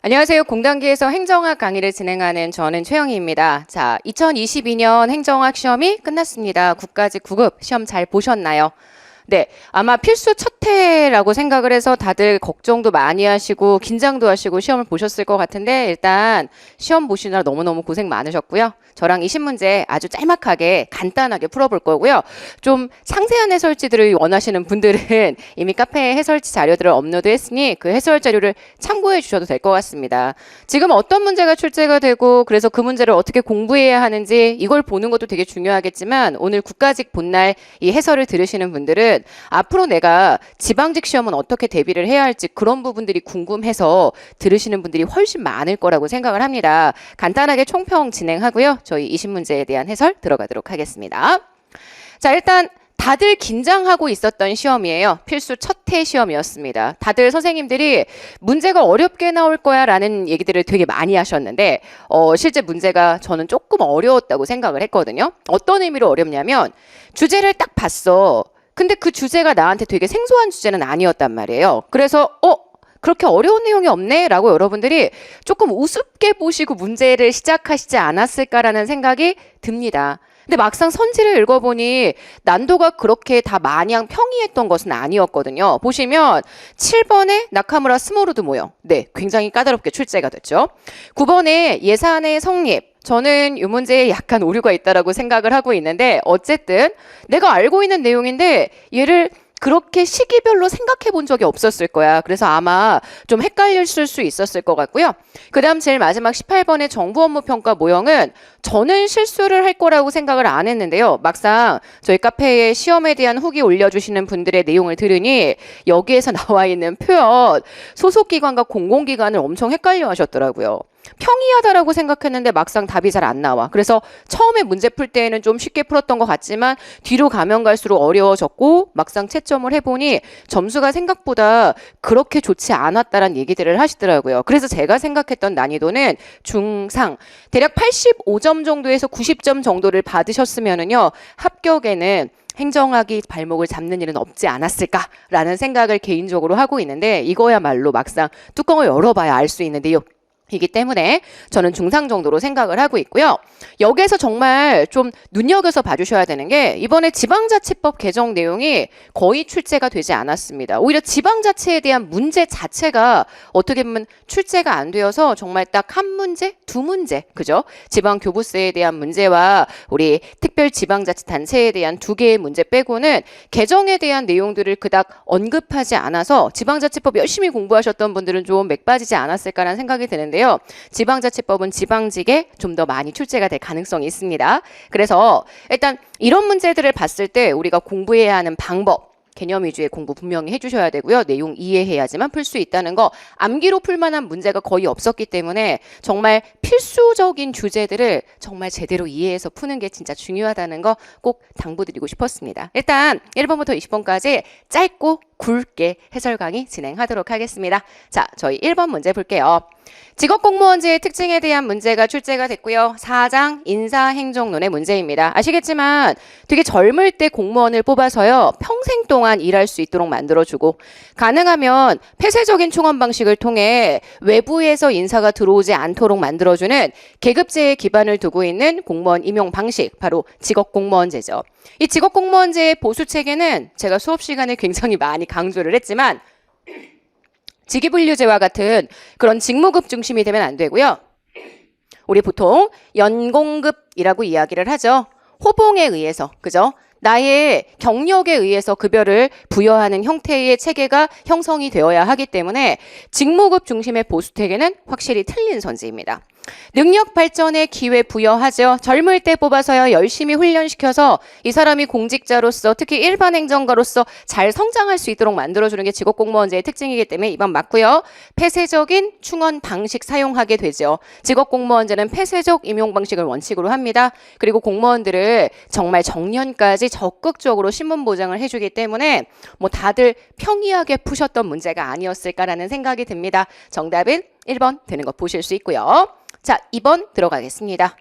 안녕하세요. 공단기에서 행정학 강의를 진행하는 저는 최영희입니다. 자, 2022년 행정학 시험이 끝났습니다. 국가직 9급 시험 잘 보셨나요? 네, 아마 필수 첫 해라고 생각을 해서 다들 걱정도 많이 하시고 긴장도 하시고 시험을 보셨을 것 같은데 일단 시험 보시느라 너무너무 고생 많으셨고요. 저랑 20문제 아주 짤막하게 간단하게 풀어볼 거고요. 좀 상세한 해설지들을 원하시는 분들은 이미 카페에 해설지 자료들을 업로드했으니 그 해설 자료를 참고해 주셔도 될 것 같습니다. 지금 어떤 문제가 출제가 되고 그래서 그 문제를 어떻게 공부해야 하는지 이걸 보는 것도 되게 중요하겠지만 오늘 국가직 본날 이 해설을 들으시는 분들은 앞으로 내가 지방직 시험은 어떻게 대비를 해야 할지 그런 부분들이 궁금해서 들으시는 분들이 훨씬 많을 거라고 생각을 합니다. 간단하게 총평 진행하고요. 저희 20문제에 대한 해설 들어가도록 하겠습니다. 자, 일단 다들 긴장하고 있었던 시험이에요. 필수 첫 해 시험이었습니다. 다들 선생님들이 문제가 어렵게 나올 거야 라는 얘기들을 되게 많이 하셨는데 실제 문제가 저는 조금 어려웠다고 생각을 했거든요. 어떤 의미로 어렵냐면 주제를 딱 봤어. 근데 그 주제가 나한테 되게 생소한 주제는 아니었단 말이에요. 그래서 그렇게 어려운 내용이 없네? 라고 여러분들이 조금 우습게 보시고 문제를 시작하시지 않았을까라는 생각이 듭니다. 근데 막상 선지를 읽어보니 난도가 그렇게 다 마냥 평이했던 것은 아니었거든요. 보시면 7번에 나카무라 스모루드 모형. 네, 굉장히 까다롭게 출제가 됐죠. 9번에 예산의 성립. 저는 이 문제에 약간 오류가 있다라고 생각을 하고 있는데 어쨌든 내가 알고 있는 내용인데 얘를 그렇게 시기별로 생각해 본 적이 없었을 거야. 그래서 아마 좀 헷갈렸을 수 있었을 것 같고요. 그 다음 제일 마지막 18번의 정부 업무 평가 모형은 저는 실수를 할 거라고 생각을 안 했는데요. 막상 저희 카페에 시험에 대한 후기 올려주시는 분들의 내용을 들으니 여기에서 나와 있는 표현 소속기관과 공공기관을 엄청 헷갈려 하셨더라고요. 평이하다라고 생각했는데 막상 답이 잘 안 나와. 그래서 처음에 문제 풀 때에는 좀 쉽게 풀었던 것 같지만 뒤로 가면 갈수록 어려워졌고 막상 채점을 해보니 점수가 생각보다 그렇게 좋지 않았다라는 얘기들을 하시더라고요. 그래서 제가 생각했던 난이도는 중상, 대략 85점 정도에서 90점 정도를 받으셨으면은요 합격에는 행정학이 발목을 잡는 일은 없지 않았을까라는 생각을 개인적으로 하고 있는데 이거야말로 막상 뚜껑을 열어봐야 알 수 있는 내용. 이기 때문에 저는 중상 정도로 생각을 하고 있고요. 여기에서 정말 좀 눈여겨서 봐주셔야 되는 게 이번에 지방자치법 개정 내용이 거의 출제가 되지 않았습니다. 오히려 지방자치에 대한 문제 자체가 어떻게 보면 출제가 안 되어서 정말 딱 한 문제, 두 문제, 그죠? 지방교부세에 대한 문제와 우리 특별지방자치단체에 대한 두 개의 문제 빼고는 개정에 대한 내용들을 그닥 언급하지 않아서 지방자치법 열심히 공부하셨던 분들은 좀 맥 빠지지 않았을까라는 생각이 드는데 지방자치법은 지방직에 좀 더 많이 출제가 될 가능성이 있습니다. 그래서 일단 이런 문제들을 봤을 때 우리가 공부해야 하는 방법, 개념 위주의 공부 분명히 해주셔야 되고요. 내용 이해해야지만 풀 수 있다는 거 암기로 풀만한 문제가 거의 없었기 때문에 정말 필수적인 주제들을 정말 제대로 이해해서 푸는 게 진짜 중요하다는 거 꼭 당부드리고 싶었습니다. 일단 1번부터 20번까지 짧고 굵게 해설 강의 진행하도록 하겠습니다. 자, 저희 1번 문제 볼게요. 직업공무원제의 특징에 대한 문제가 출제가 됐고요. 4장 인사행정론의 문제입니다. 아시겠지만 되게 젊을 때 공무원을 뽑아서요. 평생 동안 일할 수 있도록 만들어주고 가능하면 폐쇄적인 충원 방식을 통해 외부에서 인사가 들어오지 않도록 만들어주는 계급제의 기반을 두고 있는 공무원 임용 방식, 바로 직업공무원제죠. 이 직업공무원제의 보수체계는 제가 수업 시간에 굉장히 많이 강조를 했지만 직위분류제와 같은 그런 직무급 중심이 되면 안 되고요. 우리 보통 연공급이라고 이야기를 하죠. 호봉에 의해서, 그죠? 나의 경력에 의해서 급여를 부여하는 형태의 체계가 형성이 되어야 하기 때문에 직무급 중심의 보수체계는 확실히 틀린 선지입니다. 능력 발전의 기회 부여하죠. 젊을 때 뽑아서요. 열심히 훈련시켜서 이 사람이 공직자로서 특히 일반 행정가로서 잘 성장할 수 있도록 만들어주는 게 직업공무원제의 특징이기 때문에 2번 맞고요. 폐쇄적인 충원 방식 사용하게 되죠. 직업공무원제는 폐쇄적 임용 방식을 원칙으로 합니다. 그리고 공무원들을 정말 정년까지 적극적으로 신분 보장을 해주기 때문에 뭐 다들 평이하게 푸셨던 문제가 아니었을까라는 생각이 듭니다. 정답은 1번 되는 거 보실 수 있고요. 자, 2번 들어가겠습니다.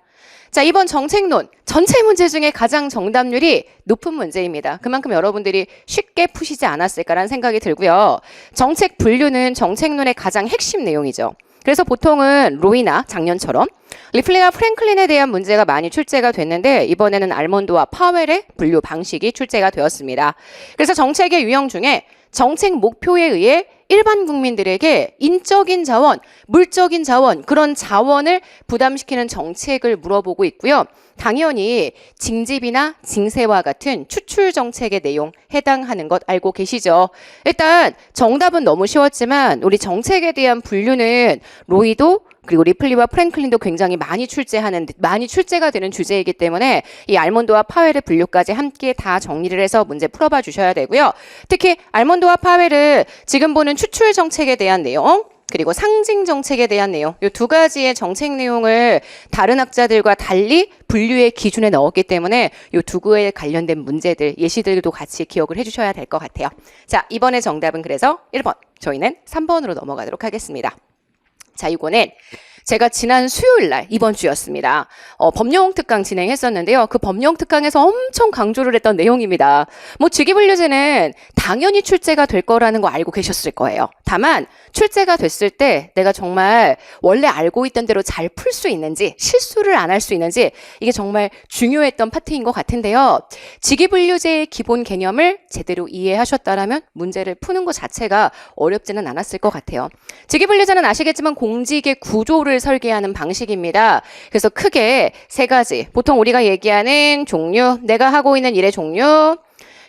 자, 이번 정책론 전체 문제 중에 가장 정답률이 높은 문제입니다. 그만큼 여러분들이 쉽게 푸시지 않았을까라는 생각이 들고요. 정책 분류는 정책론의 가장 핵심 내용이죠. 그래서 보통은 로이나 작년처럼 리플리와 프랭클린에 대한 문제가 많이 출제가 됐는데 이번에는 알몬드와 파웰의 분류 방식이 출제가 되었습니다. 그래서 정책의 유형 중에 정책 목표에 의해 일반 국민들에게 인적인 자원, 물적인 자원, 그런 자원을 부담시키는 정책을 물어보고 있고요. 당연히 징집이나 징세와 같은 추출 정책의 내용 해당하는 것 알고 계시죠? 일단 정답은 너무 쉬웠지만 우리 정책에 대한 분류는 로이도 그리고 리플리와 프랭클린도 굉장히 많이 출제가 되는 주제이기 때문에 이 알몬드와 파웰의 분류까지 함께 다 정리를 해서 문제 풀어봐 주셔야 되고요. 특히 알몬드와 파웰은 지금 보는 추출 정책에 대한 내용, 그리고 상징 정책에 대한 내용, 이 두 가지의 정책 내용을 다른 학자들과 달리 분류의 기준에 넣었기 때문에 이 두 구에 관련된 문제들, 예시들도 같이 기억을 해주셔야 될 것 같아요. 자, 이번에 정답은 그래서 1번, 저희는 3번으로 넘어가도록 하겠습니다. 자, 이거는 제가 지난 수요일 날 이번 주였습니다. 법령 특강 진행했었는데요. 그 법령 특강에서 엄청 강조를 했던 내용입니다. 뭐 직위분류제는 당연히 출제가 될 거라는 거 알고 계셨을 거예요. 다만 출제가 됐을 때 내가 정말 원래 알고 있던 대로 잘 풀 수 있는지, 실수를 안 할 수 있는지, 이게 정말 중요했던 파트인 것 같은데요. 직위분류제의 기본 개념을 제대로 이해하셨다라면 문제를 푸는 것 자체가 어렵지는 않았을 것 같아요. 직위분류제는 아시겠지만 공직의 구조를 설계하는 방식입니다. 그래서 크게 세 가지, 보통 우리가 얘기하는 종류, 내가 하고 있는 일의 종류,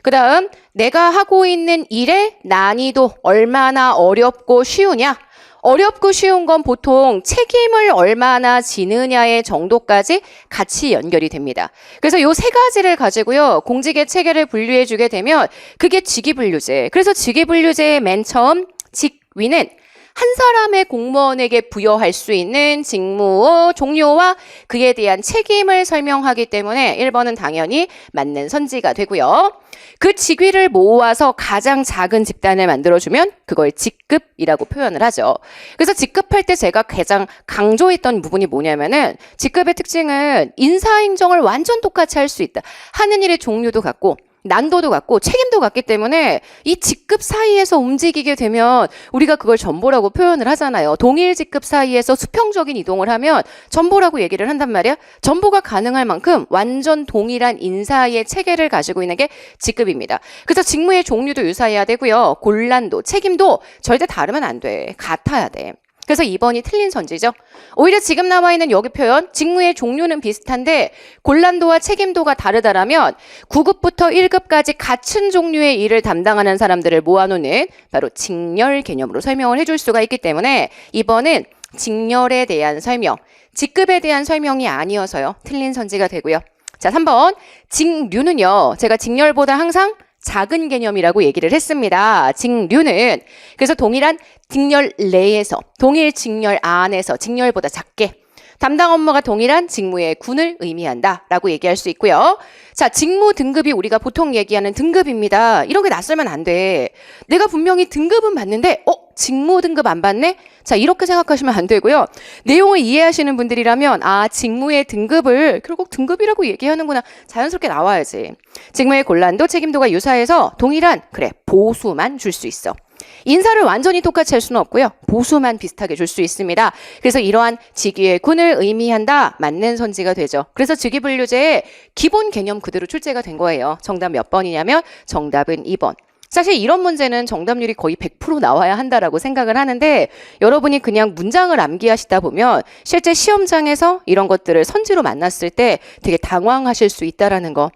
그 다음 내가 하고 있는 일의 난이도, 얼마나 어렵고 쉬우냐. 어렵고 쉬운 건 보통 책임을 얼마나 지느냐의 정도까지 같이 연결이 됩니다. 그래서 이 세 가지를 가지고요, 공직의 체계를 분류해 주게 되면 그게 직위분류제. 그래서 직위분류제의 맨 처음 직위는 한 사람의 공무원에게 부여할 수 있는 직무 종류와 그에 대한 책임을 설명하기 때문에 1번은 당연히 맞는 선지가 되고요. 그 직위를 모아서 가장 작은 집단을 만들어주면 그걸 직급이라고 표현을 하죠. 그래서 직급할 때 제가 가장 강조했던 부분이 뭐냐면은 직급의 특징은 인사행정을 완전 똑같이 할 수 있다. 하는 일의 종류도 같고 난도도 같고 책임도 같기 때문에 이 직급 사이에서 움직이게 되면 우리가 그걸 전보라고 표현을 하잖아요. 동일 직급 사이에서 수평적인 이동을 하면 전보라고 얘기를 한단 말이야. 전보가 가능할 만큼 완전 동일한 인사의 체계를 가지고 있는 게 직급입니다. 그래서 직무의 종류도 유사해야 되고요. 곤란도, 책임도 절대 다르면 안 돼. 같아야 돼. 그래서 2번이 틀린 선지죠. 오히려 지금 나와 있는 여기 표현, 직무의 종류는 비슷한데 곤란도와 책임도가 다르다라면 9급부터 1급까지 같은 종류의 일을 담당하는 사람들을 모아놓는 바로 직렬 개념으로 설명을 해줄 수가 있기 때문에 2번은 직렬에 대한 설명, 직급에 대한 설명이 아니어서요. 틀린 선지가 되고요. 자, 3번 직류는요. 제가 직렬보다 항상 작은 개념이라고 얘기를 했습니다. 직류는 그래서 동일한 직렬 내에서, 동일 직렬 안에서 직렬보다 작게 담당 업무가 동일한 직무의 군을 의미한다라고 얘기할 수 있고요. 자, 직무 등급이 우리가 보통 얘기하는 등급입니다. 이런 게 낯설면 안 돼. 내가 분명히 등급은 받는데 직무 등급 안 받네? 자, 이렇게 생각하시면 안 되고요. 내용을 이해하시는 분들이라면 직무의 등급을 결국 등급이라고 얘기하는구나. 자연스럽게 나와야지. 직무의 곤란도, 책임도가 유사해서 동일한 보수만 줄 수 있어. 인사를 완전히 똑같이 할 수는 없고요. 보수만 비슷하게 줄 수 있습니다. 그래서 이러한 직위의 군을 의미한다. 맞는 선지가 되죠. 그래서 직위분류제의 기본 개념 그대로 출제가 된 거예요. 정답 몇 번이냐면 정답은 2번. 사실 이런 문제는 정답률이 거의 100% 나와야 한다라고 생각을 하는데 여러분이 그냥 문장을 암기하시다 보면 실제 시험장에서 이런 것들을 선지로 만났을 때 되게 당황하실 수 있다라는 거.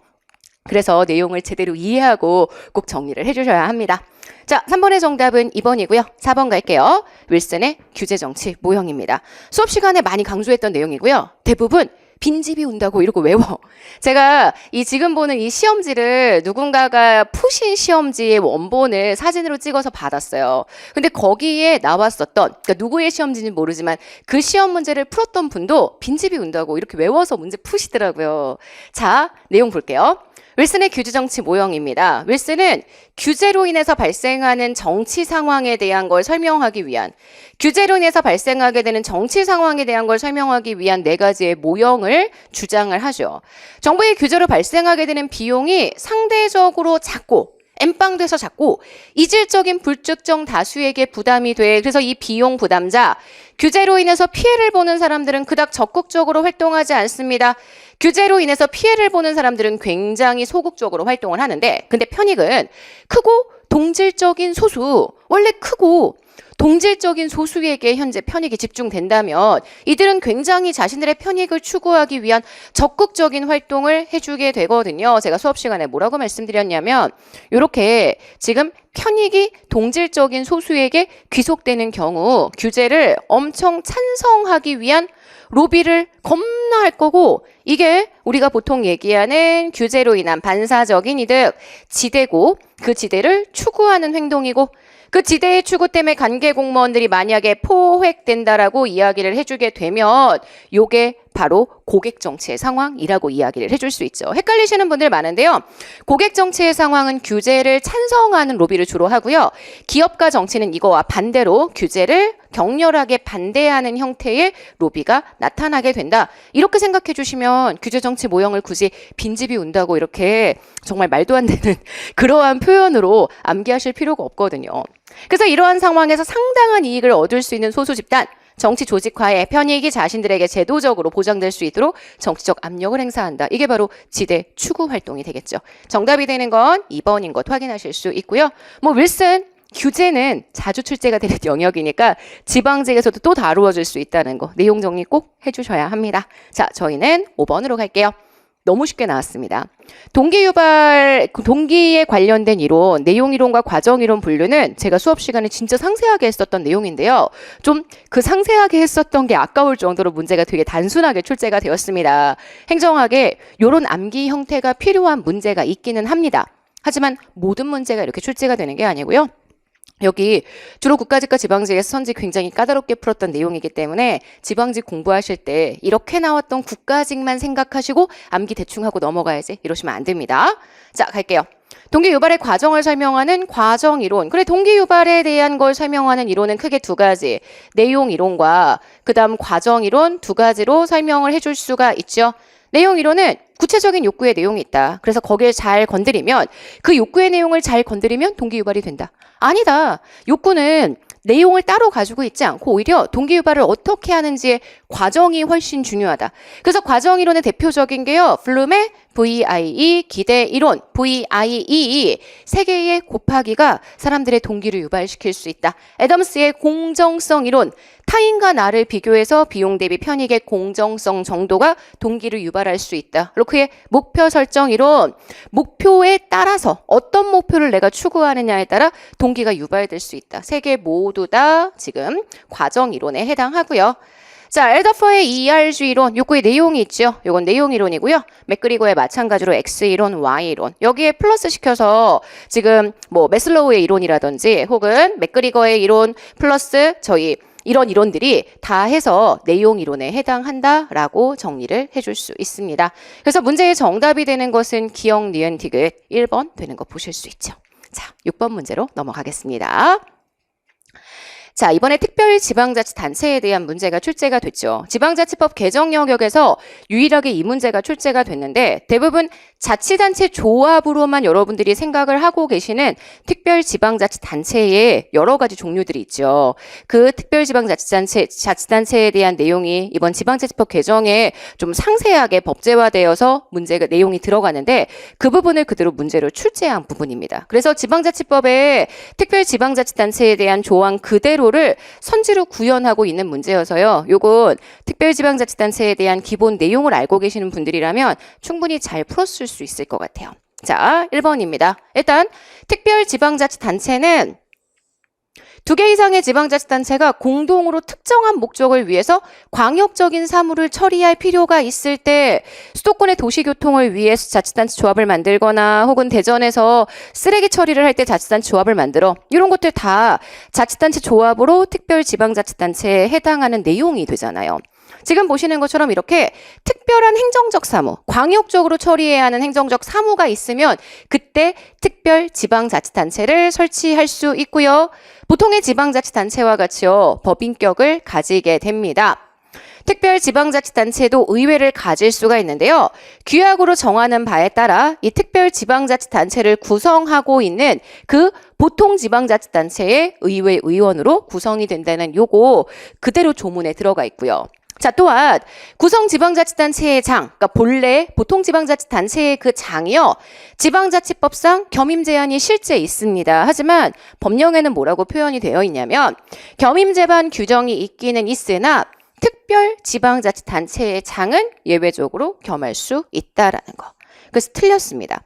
그래서 내용을 제대로 이해하고 꼭 정리를 해주셔야 합니다. 자, 3번의 정답은 2번이고요. 4번 갈게요. 윌슨의 규제정치 모형입니다. 수업 시간에 많이 강조했던 내용이고요. 대부분 빈집이 온다고 이러고 외워. 제가 지금 보는 이 시험지를 누군가가 푸신 시험지의 원본을 사진으로 찍어서 받았어요. 근데 거기에 나왔었던, 그러니까 누구의 시험지인지 모르지만 그 시험 문제를 풀었던 분도 빈집이 온다고 이렇게 외워서 문제 푸시더라고요. 자, 내용 볼게요. 윌슨의 규제정치 모형입니다. 윌슨은 규제로 인해서 발생하는 정치 상황에 대한 걸 설명하기 위한, 규제로 인해서 발생하게 되는 정치 상황에 대한 걸 설명하기 위한 4가지의 모형을 주장을 하죠. 정부의 규제로 발생하게 되는 비용이 상대적으로 작고 엠빵돼서 자꾸 이질적인 불특정 다수에게 부담이 돼. 그래서 이 비용 부담자, 규제로 인해서 피해를 보는 사람들은 그닥 적극적으로 활동하지 않습니다. 규제로 인해서 피해를 보는 사람들은 굉장히 소극적으로 활동을 하는데, 근데 편익은 크고 동질적인 소수, 원래 크고 동질적인 소수에게 현재 편익이 집중된다면 이들은 굉장히 자신들의 편익을 추구하기 위한 적극적인 활동을 해주게 되거든요. 제가 수업 시간에 뭐라고 말씀드렸냐면 이렇게 지금 편익이 동질적인 소수에게 귀속되는 경우 규제를 엄청 찬성하기 위한 로비를 겁나 할 거고, 이게 우리가 보통 얘기하는 규제로 인한 반사적인 이득, 지대고 그 지대를 추구하는 행동이고, 그 지대의 추구 때문에 관계 공무원들이 만약에 포획된다라고 이야기를 해주게 되면 요게 바로 고객 정치의 상황이라고 이야기를 해줄 수 있죠. 헷갈리시는 분들 많은데요. 고객 정치의 상황은 규제를 찬성하는 로비를 주로 하고요. 기업가 정치는 이거와 반대로 규제를 격렬하게 반대하는 형태의 로비가 나타나게 된다. 이렇게 생각해 주시면 규제 정치 모형을 굳이 빈집이 운다고 이렇게 정말 말도 안 되는 그러한 표현으로 암기하실 필요가 없거든요. 그래서 이러한 상황에서 상당한 이익을 얻을 수 있는 소수 집단, 정치 조직화의 편익이 자신들에게 제도적으로 보장될 수 있도록 정치적 압력을 행사한다. 이게 바로 지대 추구 활동이 되겠죠. 정답이 되는 건 2번인 것 확인하실 수 있고요. 윌슨, 규제는 자주 출제가 되는 영역이니까 지방직에서도 또 다루어질 수 있다는 거 내용 정리 꼭 해주셔야 합니다. 자, 저희는 5번으로 갈게요. 너무 쉽게 나왔습니다. 동기에 관련된 이론, 내용 이론과 과정 이론 분류는 제가 수업 시간에 진짜 상세하게 했었던 내용인데요. 좀 그 상세하게 했었던 게 아까울 정도로 문제가 되게 단순하게 출제가 되었습니다. 행정학에 이런 암기 형태가 필요한 문제가 있기는 합니다. 하지만 모든 문제가 이렇게 출제가 되는 게 아니고요. 여기 주로 국가직과 지방직에서 선지 굉장히 까다롭게 풀었던 내용이기 때문에 지방직 공부하실 때 이렇게 나왔던 국가직만 생각하시고 암기 대충 하고 넘어가야지 이러시면 안 됩니다. 자, 갈게요. 동기 유발의 과정을 설명하는 과정 이론. 그래, 동기 유발에 대한 걸 설명하는 이론은 크게 두 가지. 내용 이론과 그다음 과정 이론 두 가지로 설명을 해줄 수가 있죠. 내용 이론은 구체적인 욕구의 내용이 있다. 그래서 거기에 잘 건드리면, 그 욕구의 내용을 잘 건드리면 동기 유발이 된다. 아니다. 욕구는 내용을 따로 가지고 있지 않고 오히려 동기 유발을 어떻게 하는지의 과정이 훨씬 중요하다. 그래서 과정 이론의 대표적인 게요. 블룸의 VIE 기대 이론, VIE 세 개의 곱하기가 사람들의 동기를 유발시킬 수 있다. 애덤스의 공정성 이론, 타인과 나를 비교해서 비용 대비 편익의 공정성 정도가 동기를 유발할 수 있다. 로크의 목표 설정 이론, 목표에 따라서 어떤 목표를 내가 추구하느냐에 따라 동기가 유발될 수 있다. 세 개 모두 다 지금 과정 이론에 해당하고요. 자, 엘더퍼의 ERG 이론, 욕구의 내용이 있죠. 이건 내용 이론이고요. 맥그리거의 마찬가지로 X 이론, Y 이론. 여기에 플러스 시켜서 지금 메슬로우의 이론이라든지 혹은 맥그리거의 이론 플러스 저희 이런 이론들이 다 해서 내용 이론에 해당한다라고 정리를 해줄 수 있습니다. 그래서 문제의 정답이 되는 것은 기억, 니은, 디귿 1번 되는 거 보실 수 있죠. 자, 6번 문제로 넘어가겠습니다. 자, 이번에 특별지방자치단체에 대한 문제가 출제가 됐죠. 지방자치법 개정 영역에서 유일하게 이 문제가 출제가 됐는데 대부분 자치단체 조합으로만 여러분들이 생각을 하고 계시는 특별지방자치단체의 여러 가지 종류들이 있죠. 그 특별지방자치단체에 대한 내용이 이번 지방자치법 개정에 좀 상세하게 법제화되어서 문제가 내용이 들어가는데 그 부분을 그대로 문제로 출제한 부분입니다. 그래서 지방자치법에 특별지방자치단체에 대한 조항 그대로 를 선지로 구현하고 있는 문제여서요. 요건 특별지방자치단체에 대한 기본 내용을 알고 계시는 분들이라면 충분히 잘 풀었을 수 있을 것 같아요. 자, 1번입니다. 일단 특별지방자치단체는 2개 이상의 지방자치단체가 공동으로 특정한 목적을 위해서 광역적인 사무를 처리할 필요가 있을 때 수도권의 도시교통을 위해서 자치단체 조합을 만들거나 혹은 대전에서 쓰레기 처리를 할 때 자치단체 조합을 만들어 이런 것들 다 자치단체 조합으로 특별지방자치단체에 해당하는 내용이 되잖아요. 지금 보시는 것처럼 이렇게 특별한 행정적 사무, 광역적으로 처리해야 하는 행정적 사무가 있으면 그때 특별지방자치단체를 설치할 수 있고요. 보통의 지방자치단체와 같이요, 법인격을 가지게 됩니다. 특별지방자치단체도 의회를 가질 수가 있는데요. 규약으로 정하는 바에 따라 이 특별지방자치단체를 구성하고 있는 그 보통지방자치단체의 의회 의원으로 구성이 된다는 요거 그대로 조문에 들어가 있고요. 자, 또한 구성지방자치단체의 장, 그러니까 본래 보통지방자치단체의 그 장이요. 지방자치법상 겸임 제한이 실제 있습니다. 하지만 법령에는 뭐라고 표현이 되어 있냐면 겸임 제한 규정이 있기는 있으나 특별지방자치단체의 장은 예외적으로 겸할 수 있다라는 거. 그래서 틀렸습니다.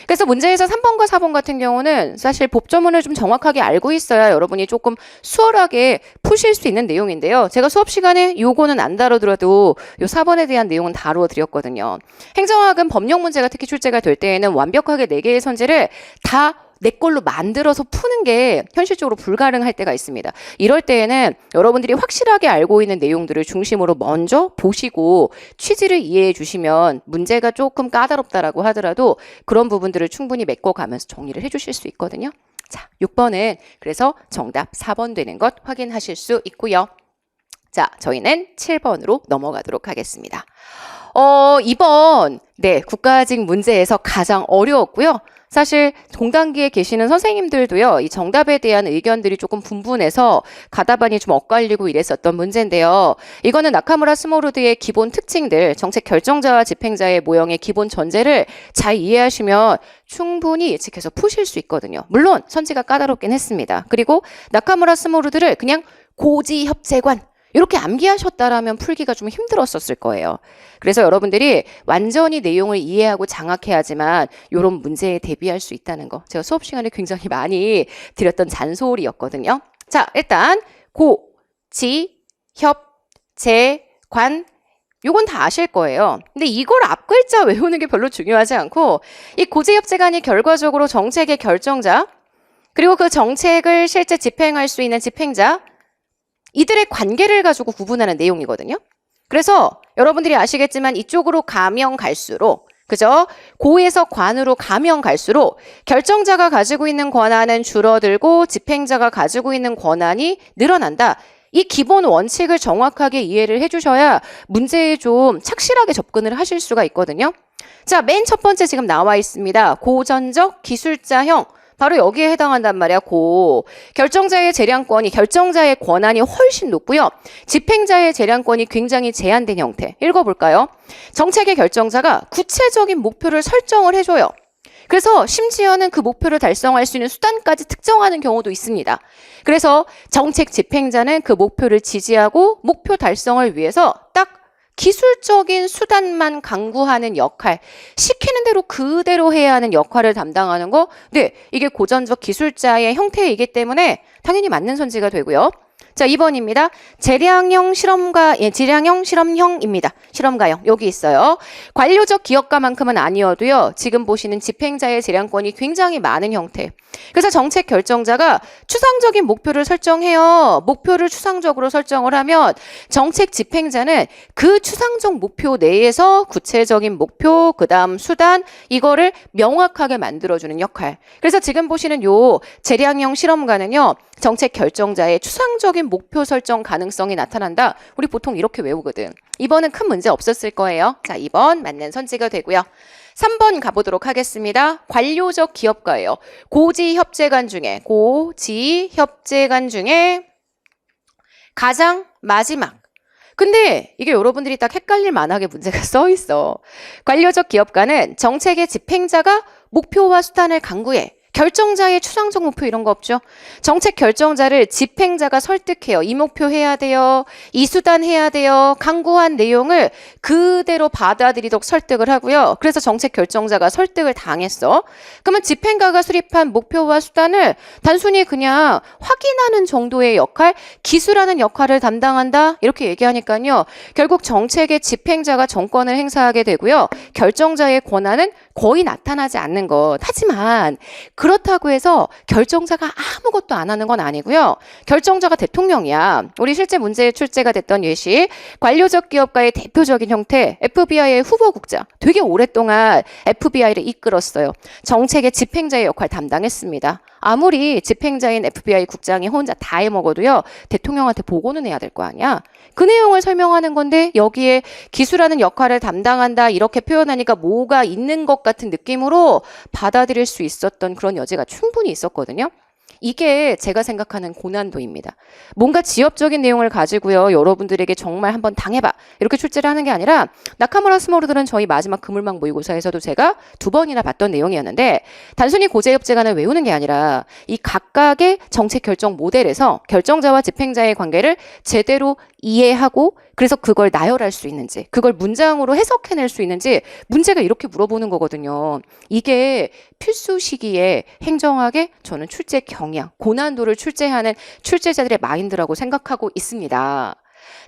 그래서 문제에서 3번과 4번 같은 경우는 사실 법조문을 좀 정확하게 알고 있어야 여러분이 조금 수월하게 푸실 수 있는 내용인데요. 제가 수업 시간에 요거는 안 다뤄드려도 요 4번에 대한 내용은 다루어 드렸거든요. 행정학은 법령 문제가 특히 출제가 될 때에는 완벽하게 4개의 선지를 다 내 걸로 만들어서 푸는 게 현실적으로 불가능할 때가 있습니다. 이럴 때에는 여러분들이 확실하게 알고 있는 내용들을 중심으로 먼저 보시고 취지를 이해해 주시면 문제가 조금 까다롭다라고 하더라도 그런 부분들을 충분히 메꿔가면서 정리를 해 주실 수 있거든요. 자, 6번은 그래서 정답 4번 되는 것 확인하실 수 있고요. 자, 저희는 7번으로 넘어가도록 하겠습니다. 2번, 네, 국가직 문제에서 가장 어려웠고요. 사실 동단기에 계시는 선생님들도요, 이 정답에 대한 의견들이 조금 분분해서 가다반이 좀 엇갈리고 이랬었던 문제인데요. 이거는 나카무라 스모루드의 기본 특징들, 정책 결정자와 집행자의 모형의 기본 전제를 잘 이해하시면 충분히 예측해서 푸실 수 있거든요. 물론 선지가 까다롭긴 했습니다. 그리고 나카무라 스모루드를 그냥 고지협재관 이렇게 암기하셨다라면 풀기가 좀 힘들었었을 거예요. 그래서 여러분들이 완전히 내용을 이해하고 장악해야지만 이런 문제에 대비할 수 있다는 거. 제가 수업 시간에 굉장히 많이 드렸던 잔소리였거든요. 자, 일단 고, 지, 협, 재, 관 요건 다 아실 거예요. 근데 이걸 앞글자 외우는 게 별로 중요하지 않고 이 고지협재관이 결과적으로 정책의 결정자 그리고 그 정책을 실제 집행할 수 있는 집행자 이들의 관계를 가지고 구분하는 내용이거든요. 그래서 여러분들이 아시겠지만 이쪽으로 가면 갈수록 그죠? 고에서 관으로 가면 갈수록 결정자가 가지고 있는 권한은 줄어들고 집행자가 가지고 있는 권한이 늘어난다. 이 기본 원칙을 정확하게 이해를 해주셔야 문제에 좀 착실하게 접근을 하실 수가 있거든요. 자, 맨 첫 번째 지금 나와 있습니다. 고전적 기술자형. 바로 여기에 해당한단 말이야. 고. 결정자의 재량권이 결정자의 권한이 훨씬 높고요. 집행자의 재량권이 굉장히 제한된 형태. 읽어볼까요? 정책의 결정자가 구체적인 목표를 설정을 해줘요. 그래서 심지어는 그 목표를 달성할 수 있는 수단까지 특정하는 경우도 있습니다. 그래서 정책 집행자는 그 목표를 지지하고 목표 달성을 위해서 딱 기술적인 수단만 강구하는 역할, 시키는 대로 그대로 해야 하는 역할을 담당하는 거, 네, 이게 고전적 기술자의 형태이기 때문에 당연히 맞는 선지가 되고요. 자, 2번입니다. 재량형 실험형입니다. 실험가형 여기 있어요. 관료적 기업가만큼은 아니어도요. 지금 보시는 집행자의 재량권이 굉장히 많은 형태. 그래서 정책 결정자가 추상적인 목표를 설정해요. 목표를 추상적으로 설정을 하면 정책 집행자는 그 추상적 목표 내에서 구체적인 목표, 그다음 수단 이거를 명확하게 만들어주는 역할. 그래서 지금 보시는 요 재량형 실험가는요. 정책 결정자의 추상적인 목표 설정 가능성이 나타난다. 우리 보통 이렇게 외우거든. 2번은 큰 문제 없었을 거예요. 자, 2번 맞는 선지가 되고요. 3번 가보도록 하겠습니다. 관료적 기업가예요. 고지협재관 중에 가장 마지막. 근데 이게 여러분들이 딱 헷갈릴 만하게 문제가 써 있어. 관료적 기업가는 정책의 집행자가 목표와 수단을 강구해. 결정자의 추상적 목표 이런 거 없죠. 정책 결정자를 집행자가 설득해요. 이 목표 해야 돼요. 이 수단 해야 돼요. 강구한 내용을 그대로 받아들이도록 설득을 하고요. 그래서 정책 결정자가 설득을 당했어. 그러면 집행가가 수립한 목표와 수단을 단순히 그냥 확인하는 정도의 역할, 기술하는 역할을 담당한다. 이렇게 얘기하니까요. 결국 정책의 집행자가 정권을 행사하게 되고요. 결정자의 권한은 거의 나타나지 않는 것. 하지만 그렇다고 해서 결정자가 아무것도 안 하는 건 아니고요. 결정자가 대통령이야. 우리 실제 문제에 출제가 됐던 예시. 관료적 기업가의 대표적인 형태 FBI의 후보국장. 되게 오랫동안 FBI를 이끌었어요. 정책의 집행자의 역할 담당했습니다. 아무리 집행자인 FBI 국장이 혼자 다 해먹어도요. 대통령한테 보고는 해야 될 거 아니야. 그 내용을 설명하는 건데 여기에 기수라는 역할을 담당한다 이렇게 표현하니까 뭐가 있는 것 같은 느낌으로 받아들일 수 있었던 그런 여지가 충분히 있었거든요. 이게 제가 생각하는 고난도입니다. 뭔가 지엽적인 내용을 가지고요. 여러분들에게 정말 한번 당해봐. 이렇게 출제를 하는 게 아니라 나카무라 스모르들은 저희 마지막 그물망 모의고사에서도 제가 2번이나 봤던 내용이었는데 단순히 고재협제관을 외우는 게 아니라 이 각각의 정책 결정 모델에서 결정자와 집행자의 관계를 제대로 이해하고 그래서 그걸 나열할 수 있는지 그걸 문장으로 해석해낼 수 있는지 문제가 이렇게 물어보는 거거든요. 이게 필수 시기에 행정학의 저는 출제 경향, 고난도를 출제하는 출제자들의 마인드라고 생각하고 있습니다.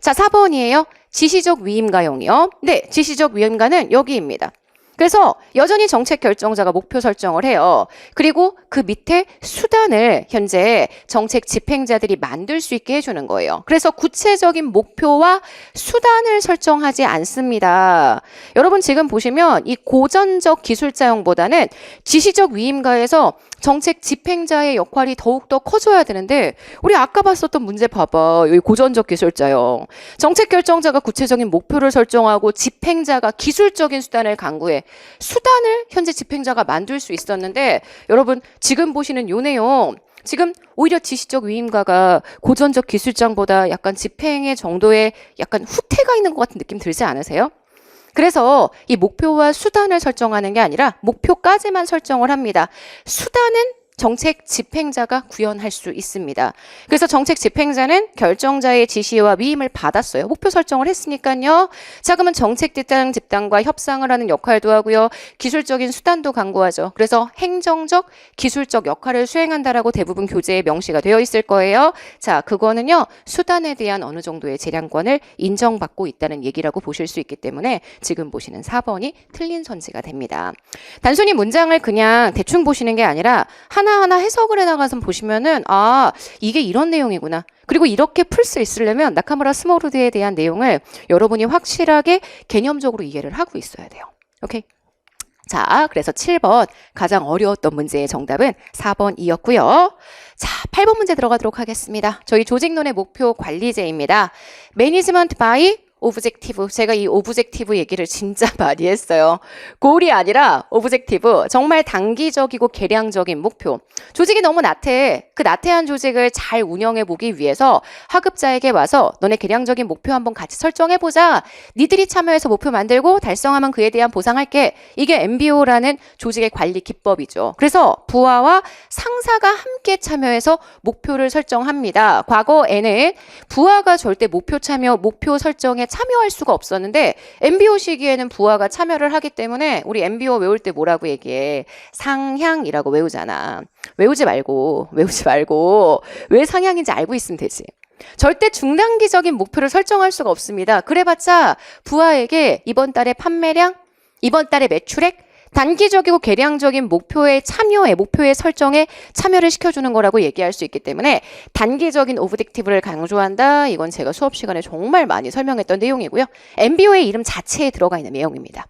자, 4번이에요. 지시적 위임가용이요. 네, 지시적 위임가는 여기입니다. 그래서 여전히 정책 결정자가 목표 설정을 해요. 그리고 그 밑에 수단을 현재 정책 집행자들이 만들 수 있게 해주는 거예요. 그래서 구체적인 목표와 수단을 설정하지 않습니다. 여러분 지금 보시면 이 고전적 기술자용보다는 지시적 위임가에서 정책 집행자의 역할이 더욱더 커져야 되는데 우리 아까 봤었던 문제 봐봐. 여기 고전적 기술자요. 정책 결정자가 구체적인 목표를 설정하고 집행자가 기술적인 수단을 강구해. 수단을 현재 집행자가 만들 수 있었는데 여러분 지금 보시는 요 내용 지금 오히려 지시적 위임가가 고전적 기술장보다 약간 집행의 정도에 약간 후퇴가 있는 것 같은 느낌 들지 않으세요? 그래서 이 목표와 수단을 설정하는 게 아니라 목표까지만 설정을 합니다. 수단은 정책 집행자가 구현할 수 있습니다. 그래서 정책 집행자는 결정자의 지시와 위임을 받았어요. 목표 설정을 했으니까요. 자, 그러면 정책 집단과 협상을 하는 역할도 하고요. 기술적인 수단도 강구하죠. 그래서 행정적, 기술적 역할을 수행한다라고 대부분 교재에 명시가 되어 있을 거예요. 자, 그거는요. 수단에 대한 어느 정도의 재량권을 인정받고 있다는 얘기라고 보실 수 있기 때문에 지금 보시는 4번이 틀린 선지가 됩니다. 단순히 문장을 그냥 대충 보시는 게 아니라 하나하나 해석을 해나가서 보시면은 아 이게 이런 내용이구나. 그리고 이렇게 풀 수 있으려면 나카무라 스모르드에 대한 내용을 여러분이 확실하게 개념적으로 이해를 하고 있어야 돼요. 오케이. 자, 그래서 7번 가장 어려웠던 문제의 정답은 4번이었고요. 자, 8번 문제 들어가도록 하겠습니다. 저희 조직론의 목표 관리제입니다. 매니지먼트 바이 오브젝티브. 제가 이 오브젝티브 얘기를 진짜 많이 했어요. 골이 아니라 오브젝티브. 정말 단기적이고 계량적인 목표. 조직이 너무 나태해. 그 나태한 조직을 잘 운영해 보기 위해서 하급자에게 와서 너네 계량적인 목표 한번 같이 설정해보자. 니들이 참여해서 목표 만들고 달성하면 그에 대한 보상할게. 이게 MBO라는 조직의 관리 기법이죠. 그래서 부하와 상사가 함께 참여해서 목표를 설정합니다. 과거에는 부하가 절대 목표 설정에 참여할 수가 없었는데 MBO 시기에는 부하가 참여를 하기 때문에 우리 MBO 외울 때 뭐라고 얘기해? 상향이라고 외우잖아. 외우지 말고 왜 상향인지 알고 있으면 되지. 절대 중단기적인 목표를 설정할 수가 없습니다. 그래봤자 부하에게 이번 달의 판매량, 이번 달의 매출액, 단기적이고 계량적인 목표의 설정에 참여를 시켜주는 거라고 얘기할 수 있기 때문에 단기적인 오브젝티브를 강조한다. 이건 제가 수업 시간에 정말 많이 설명했던 내용이고요. MBO의 이름 자체에 들어가 있는 내용입니다.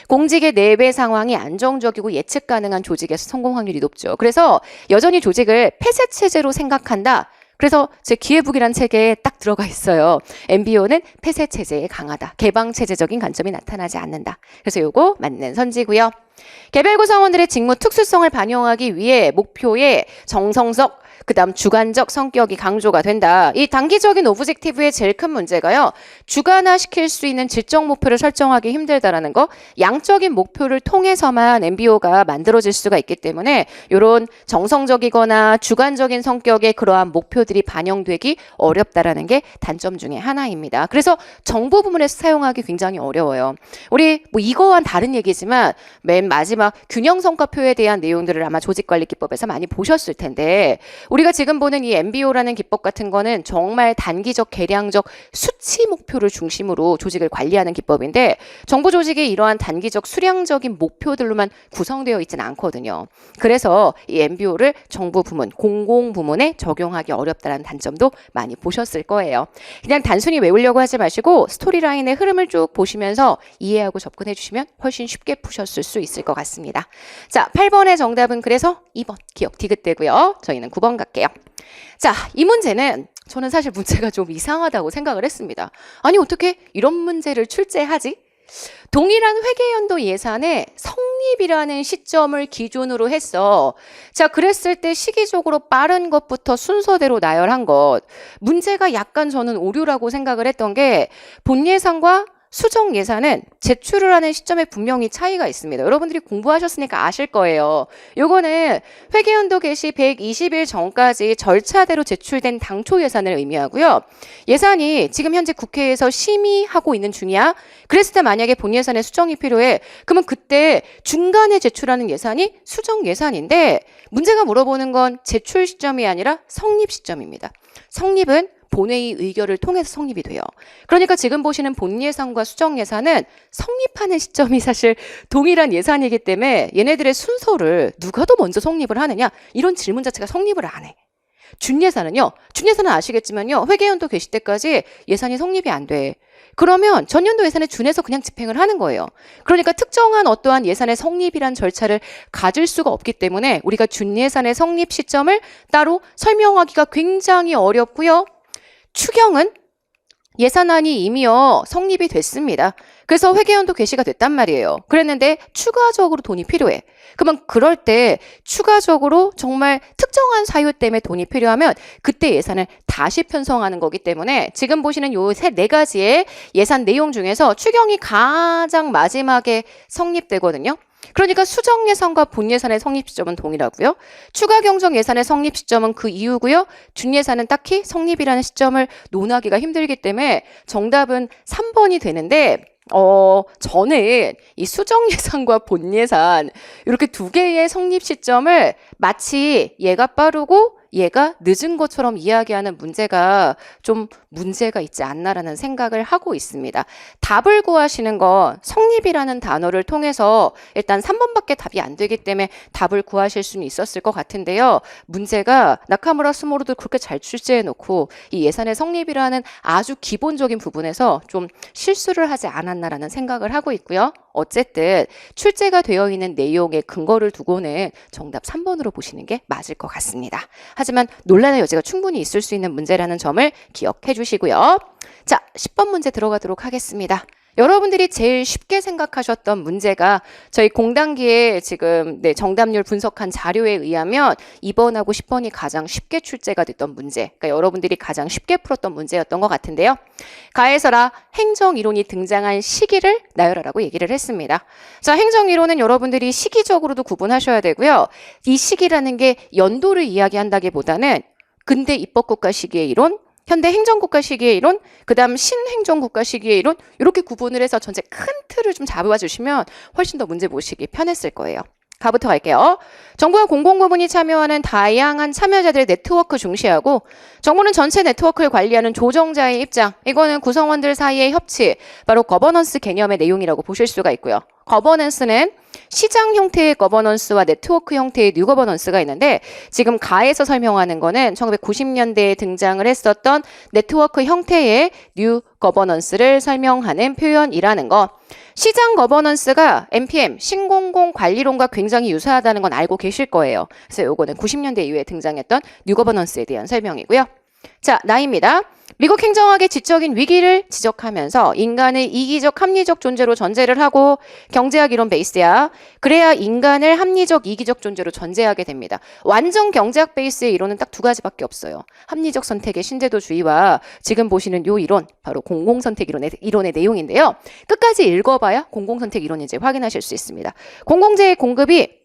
공직의 내배 상황이 안정적이고 예측 가능한 조직에서 성공 확률이 높죠. 그래서 여전히 조직을 폐쇄 체제로 생각한다. 그래서 제 기회북이라는 책에 딱 들어가 있어요. MBO는 폐쇄 체제에 강하다. 개방 체제적인 관점이 나타나지 않는다. 그래서 요거 맞는 선지고요. 개별 구성원들의 직무 특수성을 반영하기 위해 목표의 정성적 그다음 주관적 성격이 강조가 된다. 이 단기적인 오브젝티브의 제일 큰 문제가요. 주관화시킬 수 있는 질적 목표를 설정하기 힘들다라는 거. 양적인 목표를 통해서만 MBO가 만들어질 수가 있기 때문에 이런 정성적이거나 주관적인 성격의 그러한 목표들이 반영되기 어렵다라는 게 단점 중에 하나입니다. 그래서 정보 부문에서 사용하기 굉장히 어려워요. 우리 뭐 이거와는 다른 얘기지만 맨 마지막 균형 성과표에 대한 내용들을 아마 조직관리기법에서 많이 보셨을 텐데 우리 우리가 지금 보는 이 MBO라는 기법 같은 거는 정말 단기적 계량적 수치 목표를 중심으로 조직을 관리하는 기법인데 정부 조직이 이러한 단기적 수량적인 목표들로만 구성되어 있지는 않거든요. 그래서 이 MBO를 정부 부문, 공공부문에 적용하기 어렵다는 단점도 많이 보셨을 거예요. 그냥 단순히 외우려고 하지 마시고 스토리라인의 흐름을 쭉 보시면서 이해하고 접근해 주시면 훨씬 쉽게 푸셨을 수 있을 것 같습니다. 자, 8번의 정답은 그래서 2번 기억 디귿되고요. 저희는 9번 갈게요. 자, 이 문제는 저는 사실 문제가 좀 이상하다고 생각을 했습니다. 아니, 어떻게 이런 문제를 출제하지? 동일한 회계연도 예산의 성립이라는 시점을 기준으로 했어. 자, 그랬을 때 시기적으로 빠른 것부터 순서대로 나열한 것. 문제가 약간 저는 오류라고 생각을 했던 게 본 예산과 수정 예산은 제출을 하는 시점에 분명히 차이가 있습니다. 여러분들이 공부하셨으니까 아실 거예요. 요거는 회계연도 개시 120일 전까지 절차대로 제출된 당초 예산을 의미하고요. 예산이 지금 현재 국회에서 심의하고 있는 중이야. 그랬을 때 만약에 본 예산에 수정이 필요해. 그러면 그때 중간에 제출하는 예산이 수정 예산인데 문제가 물어보는 건 제출 시점이 아니라 성립 시점입니다. 성립은 본회의 의결을 통해서 성립이 돼요. 그러니까 지금 보시는 본 예산과 수정 예산은 성립하는 시점이 사실 동일한 예산이기 때문에 얘네들의 순서를 누가 더 먼저 성립을 하느냐 이런 질문 자체가 성립을 안 해. 준예산은요. 준예산은 아시겠지만요. 회계연도 개시 때까지 예산이 성립이 안 돼. 그러면 전년도 예산에 준해서 그냥 집행을 하는 거예요. 그러니까 특정한 어떠한 예산의 성립이란 절차를 가질 수가 없기 때문에 우리가 준예산의 성립 시점을 따로 설명하기가 굉장히 어렵고요. 추경은 예산안이 이미요 성립이 됐습니다. 그래서 회계연도 개시가 됐단 말이에요. 그랬는데 추가적으로 돈이 필요해. 그러면 그럴 때 추가적으로 정말 특정한 사유 때문에 돈이 필요하면 그때 예산을 다시 편성하는 거기 때문에 지금 보시는 요 네 가지의 예산 내용 중에서 추경이 가장 마지막에 성립되거든요. 그러니까 수정 예산과 본 예산의 성립 시점은 동일하고요. 추가 경정 예산의 성립 시점은 그 이후고요. 준 예산은 딱히 성립이라는 시점을 논하기가 힘들기 때문에 정답은 3번이 되는데 저는 이 수정 예산과 본 예산 이렇게 두 개의 성립 시점을 마치 얘가 빠르고 얘가 늦은 것처럼 이야기하는 문제가 좀 문제가 있지 않나라는 생각을 하고 있습니다. 답을 구하시는 건 성립이라는 단어를 통해서 일단 3번밖에 답이 안 되기 때문에 답을 구하실 수는 있었을 것 같은데요. 문제가 나카무라 스모루도 그렇게 잘 출제해 놓고 이 예산의 성립이라는 아주 기본적인 부분에서 좀 실수를 하지 않았나라는 생각을 하고 있고요. 어쨌든 출제가 되어 있는 내용의 근거를 두고는 정답 3번으로 보시는 게 맞을 것 같습니다. 하지만 논란의 여지가 충분히 있을 수 있는 문제라는 점을 기억해 주시고요. 자, 10번 문제 들어가도록 하겠습니다. 여러분들이 제일 쉽게 생각하셨던 문제가 저희 공단기에 지금 정답률 분석한 자료에 의하면 2번하고 10번이 가장 쉽게 출제가 됐던 문제, 그러니까 여러분들이 가장 쉽게 풀었던 문제였던 것 같은데요. 가에서라 행정이론이 등장한 시기를 나열하라고 얘기를 했습니다. 자, 행정이론은 여러분들이 시기적으로도 구분하셔야 되고요. 이 시기라는 게 연도를 이야기한다기보다는 근대 입법국가 시기의 이론, 현대 행정국가 시기의 이론, 그 다음 신행정국가 시기의 이론 이렇게 구분을 해서 전체 큰 틀을 좀 잡아주시면 훨씬 더 문제 보시기 편했을 거예요. 가부터 갈게요. 정부와 공공부문이 참여하는 다양한 참여자들의 네트워크 중시하고 정부는 전체 네트워크를 관리하는 조정자의 입장, 이거는 구성원들 사이의 협치, 바로 거버넌스 개념의 내용이라고 보실 수가 있고요. 거버넌스는 시장 형태의 거버넌스와 네트워크 형태의 뉴 거버넌스가 있는데 지금 가에서 설명하는 거는 1990년대에 등장을 했었던 네트워크 형태의 뉴 거버넌스를 설명하는 표현이라는 거. 시장 거버넌스가 NPM, 신공공 관리론과 굉장히 유사하다는 건 알고 계실 거예요. 그래서 요거는 90년대 이후에 등장했던 뉴 거버넌스에 대한 설명이고요. 자, 나입니다. 미국 행정학의 지적인 위기를 지적하면서 인간을 이기적, 합리적 존재로 전제를 하고 경제학 이론 베이스야. 그래야 인간을 합리적, 이기적 존재로 전제하게 됩니다. 완전 경제학 베이스의 이론은 딱 두 가지밖에 없어요. 합리적 선택의 신제도주의와 지금 보시는 요 이론, 바로 공공선택 이론의 내용인데요. 끝까지 읽어봐야 공공선택 이론인지 확인하실 수 있습니다. 공공재의 공급이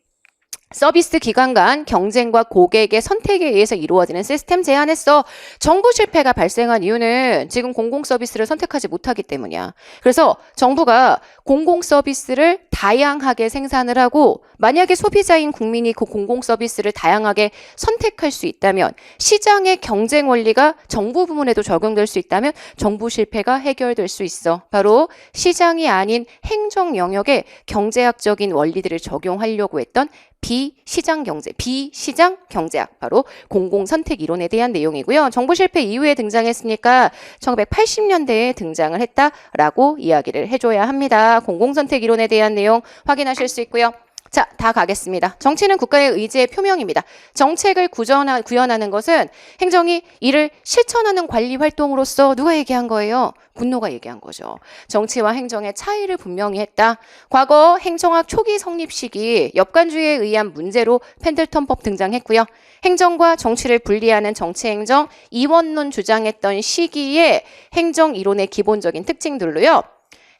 서비스 기관 간 경쟁과 고객의 선택에 의해서 이루어지는 시스템 제한에서 정부 실패가 발생한 이유는 지금 공공 서비스를 선택하지 못하기 때문이야. 그래서 정부가 공공 서비스를 다양하게 생산을 하고 만약에 소비자인 국민이 그 공공 서비스를 다양하게 선택할 수 있다면 시장의 경쟁 원리가 정부 부문에도 적용될 수 있다면 정부 실패가 해결될 수 있어. 바로 시장이 아닌 행정 영역에 경제학적인 원리들을 적용하려고 했던 비시장 경제학, 바로 공공선택 이론에 대한 내용이고요. 정부 실패 이후에 등장했으니까 1980년대에 등장을 했다라고 이야기를 해줘야 합니다. 공공선택 이론에 대한 내용 확인하실 수 있고요. 자, 다 가겠습니다. 정치는 국가의 의지의 표명입니다. 정책을 구현하는 것은 행정이 이를 실천하는 관리 활동으로서 누가 얘기한 거예요? 군노가 얘기한 거죠. 정치와 행정의 차이를 분명히 했다. 과거 행정학 초기 성립 시기 역관주의에 의한 문제로 펜들턴법 등장했고요. 행정과 정치를 분리하는 정치행정 이원론 주장했던 시기에 행정 이론의 기본적인 특징들로요.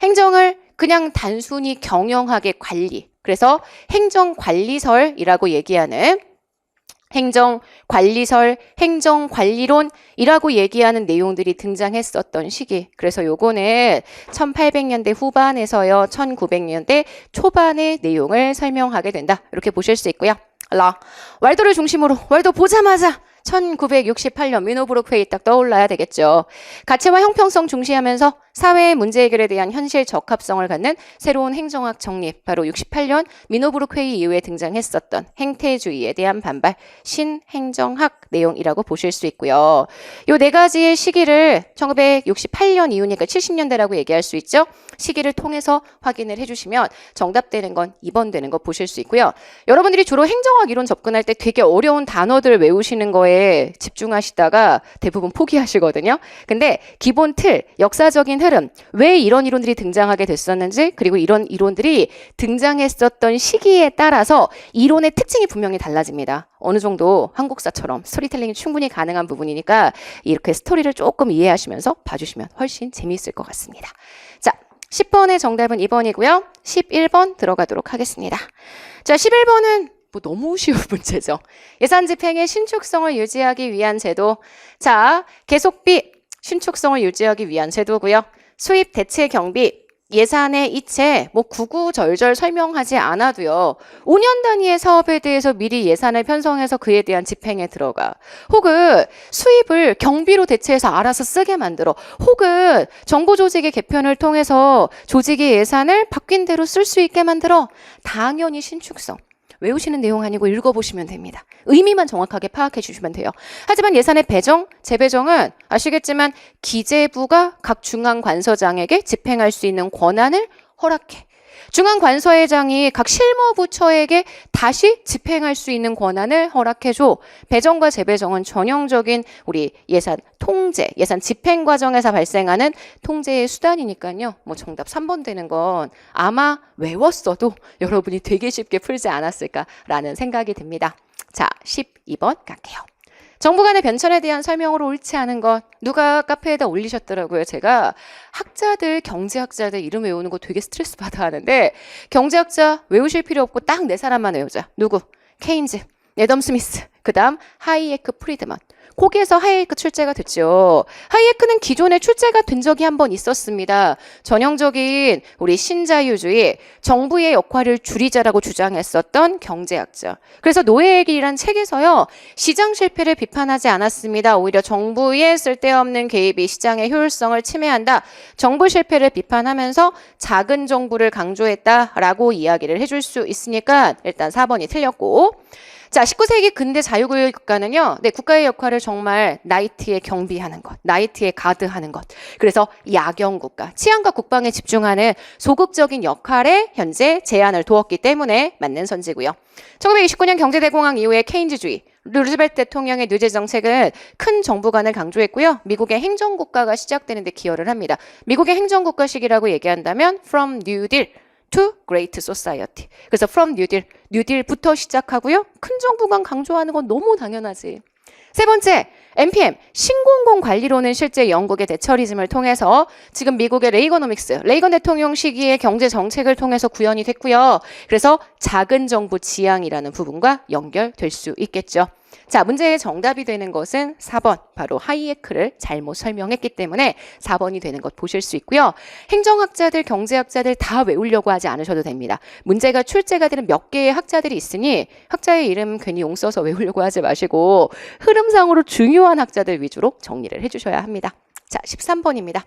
행정을 그냥 단순히 경영학의 관리, 그래서 행정관리설이라고 얘기하는 행정관리설, 행정관리론이라고 얘기하는 내용들이 등장했었던 시기. 그래서 요거는 1800년대 후반에서요, 1900년대 초반의 내용을 설명하게 된다. 이렇게 보실 수 있고요. 왈도를 중심으로, 왈도 보자마자 1968년 미노브루크회의 딱 떠올라야 되겠죠. 가치와 형평성 중시하면서 사회의 문제 해결에 대한 현실 적합성을 갖는 새로운 행정학 정립, 바로 68년 미노브루크회의 이후에 등장했었던 행태주의에 대한 반발, 신행정학 내용이라고 보실 수 있고요. 요 네 가지의 시기를 1968년 이후니까 70년대라고 얘기할 수 있죠. 시기를 통해서 확인을 해주시면 정답되는 건 2번 되는 거 보실 수 있고요. 여러분들이 주로 행정학 이론 접근할 때 되게 어려운 단어들 외우시는 거에 집중하시다가 대부분 포기하시거든요. 근데 기본 틀, 역사적인 흐름, 왜 이런 이론들이 등장하게 됐었는지, 그리고 이런 이론들이 등장했었던 시기에 따라서 이론의 특징이 분명히 달라집니다. 어느 정도 한국사처럼 스토리텔링이 충분히 가능한 부분이니까 이렇게 스토리를 조금 이해하시면서 봐주시면 훨씬 재미있을 것 같습니다. 자, 10번의 정답은 2번이고요. 11번 들어가도록 하겠습니다. 자, 11번은 뭐 너무 쉬운 문제죠. 예산 집행의 신축성을 유지하기 위한 제도. 자, 계속비 신축성을 유지하기 위한 제도고요. 수입 대체 경비, 예산의 이체, 뭐 구구절절 설명하지 않아도요. 5년 단위의 사업에 대해서 미리 예산을 편성해서 그에 대한 집행에 들어가. 혹은 수입을 경비로 대체해서 알아서 쓰게 만들어. 혹은 정부 조직의 개편을 통해서 조직의 예산을 바뀐 대로 쓸 수 있게 만들어. 당연히 신축성. 외우시는 내용 아니고 읽어보시면 됩니다. 의미만 정확하게 파악해 주시면 돼요. 하지만 예산의 배정, 재배정은 아시겠지만 기재부가 각 중앙관서장에게 집행할 수 있는 권한을 허락해. 중앙관서회장이 각 실무부처에게 다시 집행할 수 있는 권한을 허락해줘. 배정과 재배정은 전형적인 우리 예산 통제, 예산 집행 과정에서 발생하는 통제의 수단이니까요. 뭐 정답 3번 되는 건 아마 외웠어도 여러분이 되게 쉽게 풀지 않았을까라는 생각이 듭니다. 자, 12번 갈게요. 정부 간의 변천에 대한 설명으로 옳지 않은 것. 누가 카페에다 올리셨더라고요. 제가 학자들, 경제학자들 이름 외우는 거 되게 스트레스 받아 하는데 경제학자 외우실 필요 없고 딱 네 사람만 외우자. 누구? 케인즈, 애덤 스미스, 그 다음 하이에크, 프리드먼. 거기에서 하이에크 출제가 됐죠. 하이에크는 기존에 출제가 된 적이 한 번 있었습니다. 전형적인 우리 신자유주의, 정부의 역할을 줄이자라고 주장했었던 경제학자. 그래서 노예의 길이란 책에서요. 시장 실패를 비판하지 않았습니다. 오히려 정부의 쓸데없는 개입이 시장의 효율성을 침해한다. 정부 실패를 비판하면서 작은 정부를 강조했다라고 이야기를 해줄 수 있으니까 일단 4번이 틀렸고, 자, 19세기 근대 자유구역 국가는요, 네, 국가의 역할을 정말 나이트에 경비하는 것, 나이트에 가드하는 것. 그래서 야경 국가, 치안과 국방에 집중하는 소극적인 역할에 현재 제한을 두었기 때문에 맞는 선지고요. 1929년 경제대공황 이후에 케인즈주의, 루즈벨트 대통령의 뉴제 정책은 큰 정부관을 강조했고요. 미국의 행정국가가 시작되는 데 기여를 합니다. 미국의 행정국가 시기라고 얘기한다면 from New Deal to Great Society. 그래서 from New Deal, 뉴딜부터 시작하고요. 큰 정부관 강조하는 건 너무 당연하지. 세 번째, NPM, 신공공 관리론은 실제 영국의 대처리즘을 통해서 지금 미국의 레이거노믹스, 레이건 대통령 시기의 경제 정책을 통해서 구현이 됐고요. 그래서 작은 정부 지향이라는 부분과 연결될 수 있겠죠. 자, 문제의 정답이 되는 것은 4번, 바로 하이에크를 잘못 설명했기 때문에 4번이 되는 것 보실 수 있고요. 행정학자들, 경제학자들 다 외우려고 하지 않으셔도 됩니다. 문제가 출제가 되는 몇 개의 학자들이 있으니 학자의 이름 괜히 용 써서 외우려고 하지 마시고 흐름상으로 중요한 학자들 위주로 정리를 해주셔야 합니다. 자, 13번입니다.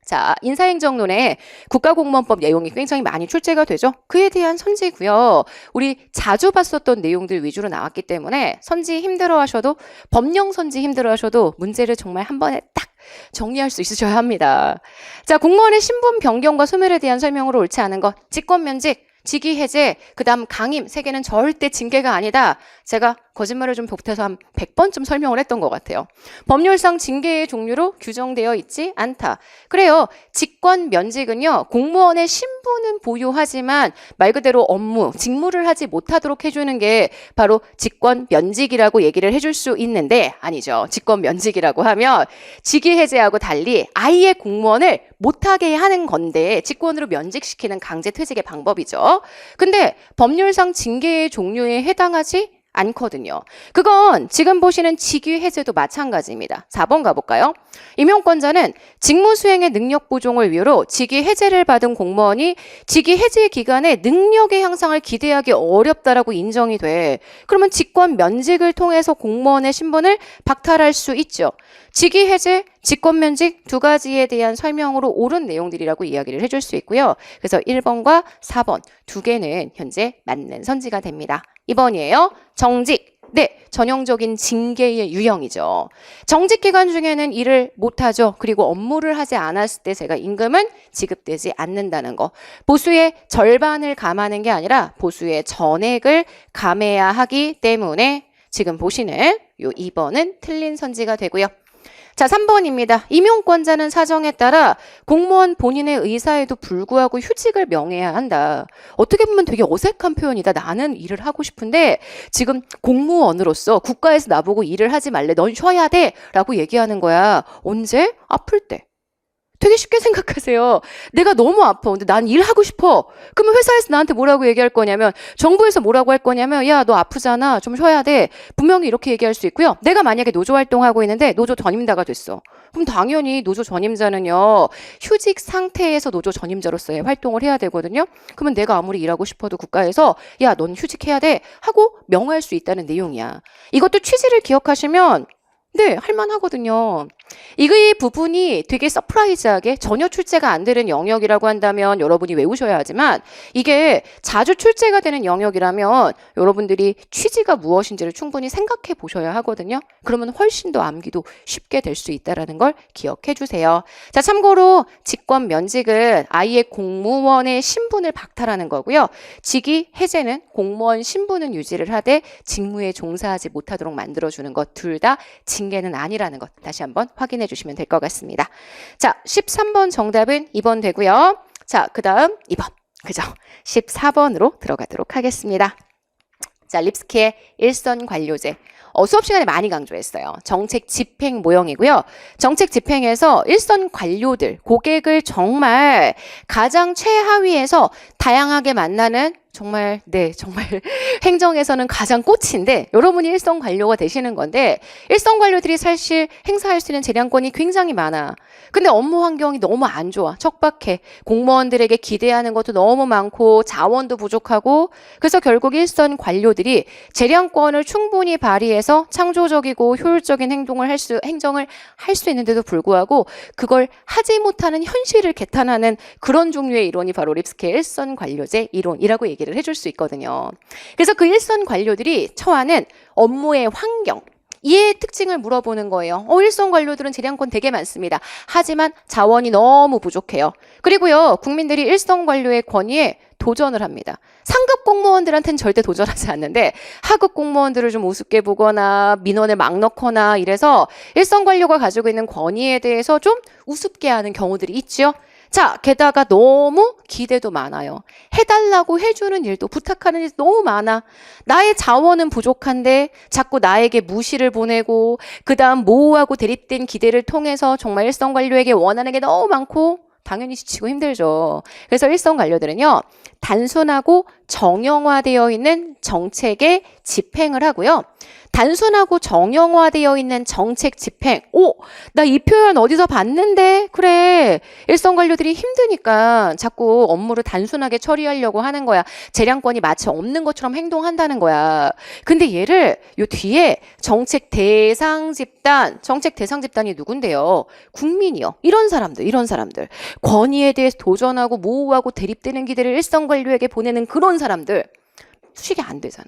자, 인사행정론에 국가공무원법 내용이 굉장히 많이 출제가 되죠. 그에 대한 선지고요. 우리 자주 봤었던 내용들 위주로 나왔기 때문에 선지 힘들어하셔도, 법령 선지 힘들어하셔도 문제를 정말 한 번에 딱 정리할 수 있으셔야 합니다. 자, 공무원의 신분 변경과 소멸에 대한 설명으로 옳지 않은 것, 직권면직, 직위해제, 그 다음 강임, 세 개는 절대 징계가 아니다. 제가 거짓말을 좀 보태서 한 100번쯤 설명을 했던 것 같아요. 법률상 징계의 종류로 규정되어 있지 않다. 그래요. 직권 면직은요, 공무원의 신분은 보유하지만 말 그대로 업무, 직무를 하지 못하도록 해주는 게 바로 직권 면직이라고 얘기를 해줄 수 있는데, 아니죠. 직권 면직이라고 하면 직위해제하고 달리 아예 공무원을 못하게 하는 건데 직권으로 면직시키는 강제 퇴직의 방법이죠. 근데 법률상 징계의 종류에 해당하지 않거든요. 그건 지금 보시는 직위 해제도 마찬가지입니다. 4번 가볼까요? 임용권자는 직무 수행의 능력 보종을 이유로 직위 해제를 받은 공무원이 직위 해제 기간에 능력의 향상을 기대하기 어렵다라고 인정이 돼. 그러면 직권 면직을 통해서 공무원의 신분을 박탈할 수 있죠. 직위 해제, 직권 면직 두 가지에 대한 설명으로 옳은 내용들이라고 이야기를 해줄 수 있고요. 그래서 1번과 4번 두 개는 현재 맞는 선지가 됩니다. 2번이에요. 정직. 네, 전형적인 징계의 유형이죠. 정직 기간 중에는 일을 못하죠. 그리고 업무를 하지 않았을 때 제가 임금은 지급되지 않는다는 거. 보수의 절반을 감하는 게 아니라 보수의 전액을 감해야 하기 때문에 지금 보시는 요 2번은 틀린 선지가 되고요. 자, 3번입니다. 임용권자는 사정에 따라 공무원 본인의 의사에도 불구하고 휴직을 명해야 한다. 어떻게 보면 되게 어색한 표현이다. 나는 일을 하고 싶은데 지금 공무원으로서 국가에서 나보고 일을 하지 말래. 넌 쉬어야 돼. 라고 얘기하는 거야. 언제? 아플 때. 되게 쉽게 생각하세요. 내가 너무 아파. 근데 난 일하고 싶어. 그러면 회사에서 나한테 뭐라고 얘기할 거냐면, 정부에서 뭐라고 할 거냐면, 야, 너 아프잖아. 좀 쉬어야 돼. 분명히 이렇게 얘기할 수 있고요. 내가 만약에 노조 활동하고 있는데 노조 전임자가 됐어. 그럼 당연히 노조 전임자는요, 휴직 상태에서 노조 전임자로서의 활동을 해야 되거든요. 그러면 내가 아무리 일하고 싶어도 국가에서 야, 넌 휴직해야 돼. 하고 명할 수 있다는 내용이야. 이것도 취지를 기억하시면 네, 할만하거든요. 이 부분이 되게 서프라이즈하게 전혀 출제가 안 되는 영역이라고 한다면 여러분이 외우셔야 하지만 이게 자주 출제가 되는 영역이라면 여러분들이 취지가 무엇인지를 충분히 생각해 보셔야 하거든요. 그러면 훨씬 더 암기도 쉽게 될 수 있다는 걸 기억해 주세요. 자, 참고로 직권 면직은 아예 공무원의 신분을 박탈하는 거고요. 직위 해제는 공무원 신분은 유지를 하되 직무에 종사하지 못하도록 만들어주는 것 둘 다 징계는 아니라는 것 다시 한번 확인해 주시면 될 것 같습니다. 자, 13번 정답은 2번 되고요. 자, 그 다음 2번. 그죠? 14번으로 들어가도록 하겠습니다. 자, 립스키의 일선 관료제. 수업 시간에 많이 강조했어요. 정책 집행 모형이고요. 정책 집행에서 일선 관료들, 고객을 정말 가장 최하위에서 다양하게 만나는 정말 행정에서는 가장 꽃인데 여러분이 일선 관료가 되시는 건데 일선 관료들이 사실 행사할 수 있는 재량권이 굉장히 많아. 근데 업무 환경이 너무 안 좋아. 척박해. 공무원들에게 기대하는 것도 너무 많고 자원도 부족하고 그래서 결국 일선 관료들이 재량권을 충분히 발휘해서 창조적이고 효율적인 행정을 할 수 있는데도 불구하고 그걸 하지 못하는 현실을 개탄하는 그런 종류의 이론이 바로 립스키의 일선 관료제 이론이라고 얘기를 해줄 수 있거든요. 그래서 그 일선 관료들이 처하는 업무의 환경, 이의 특징을 물어보는 거예요. 일선 관료들은 재량권 되게 많습니다. 하지만 자원이 너무 부족해요. 그리고요, 국민들이 일선 관료의 권위에 도전을 합니다. 상급 공무원들한테는 절대 도전하지 않는데 하급 공무원들을 좀 우습게 보거나 민원을 막 넣거나 이래서 일선 관료가 가지고 있는 권위에 대해서 좀 우습게 하는 경우들이 있죠. 자, 게다가 너무 기대도 많아요. 해달라고 해주는 일도 부탁하는 일도 너무 많아. 나의 자원은 부족한데 자꾸 나에게 무시를 보내고 그 다음 모호하고 대립된 기대를 통해서 정말 일선관료에게 원하는 게 너무 많고 당연히 지치고 힘들죠. 그래서 일선관료들은요. 단순하고 정형화되어 있는 정책에 집행을 하고요. 단순하고 정형화되어 있는 정책 집행. 오, 나 이 표현 어디서 봤는데? 그래. 일선 관료들이 힘드니까 자꾸 업무를 단순하게 처리하려고 하는 거야. 재량권이 마치 없는 것처럼 행동한다는 거야. 근데 얘를 요 뒤에 정책 대상 집단이 누군데요? 국민이요. 이런 사람들. 권위에 대해서 도전하고 모호하고 대립되는 기대를 일선 관료에게 보내는 그런 사람들. 수식이 안 되잖아.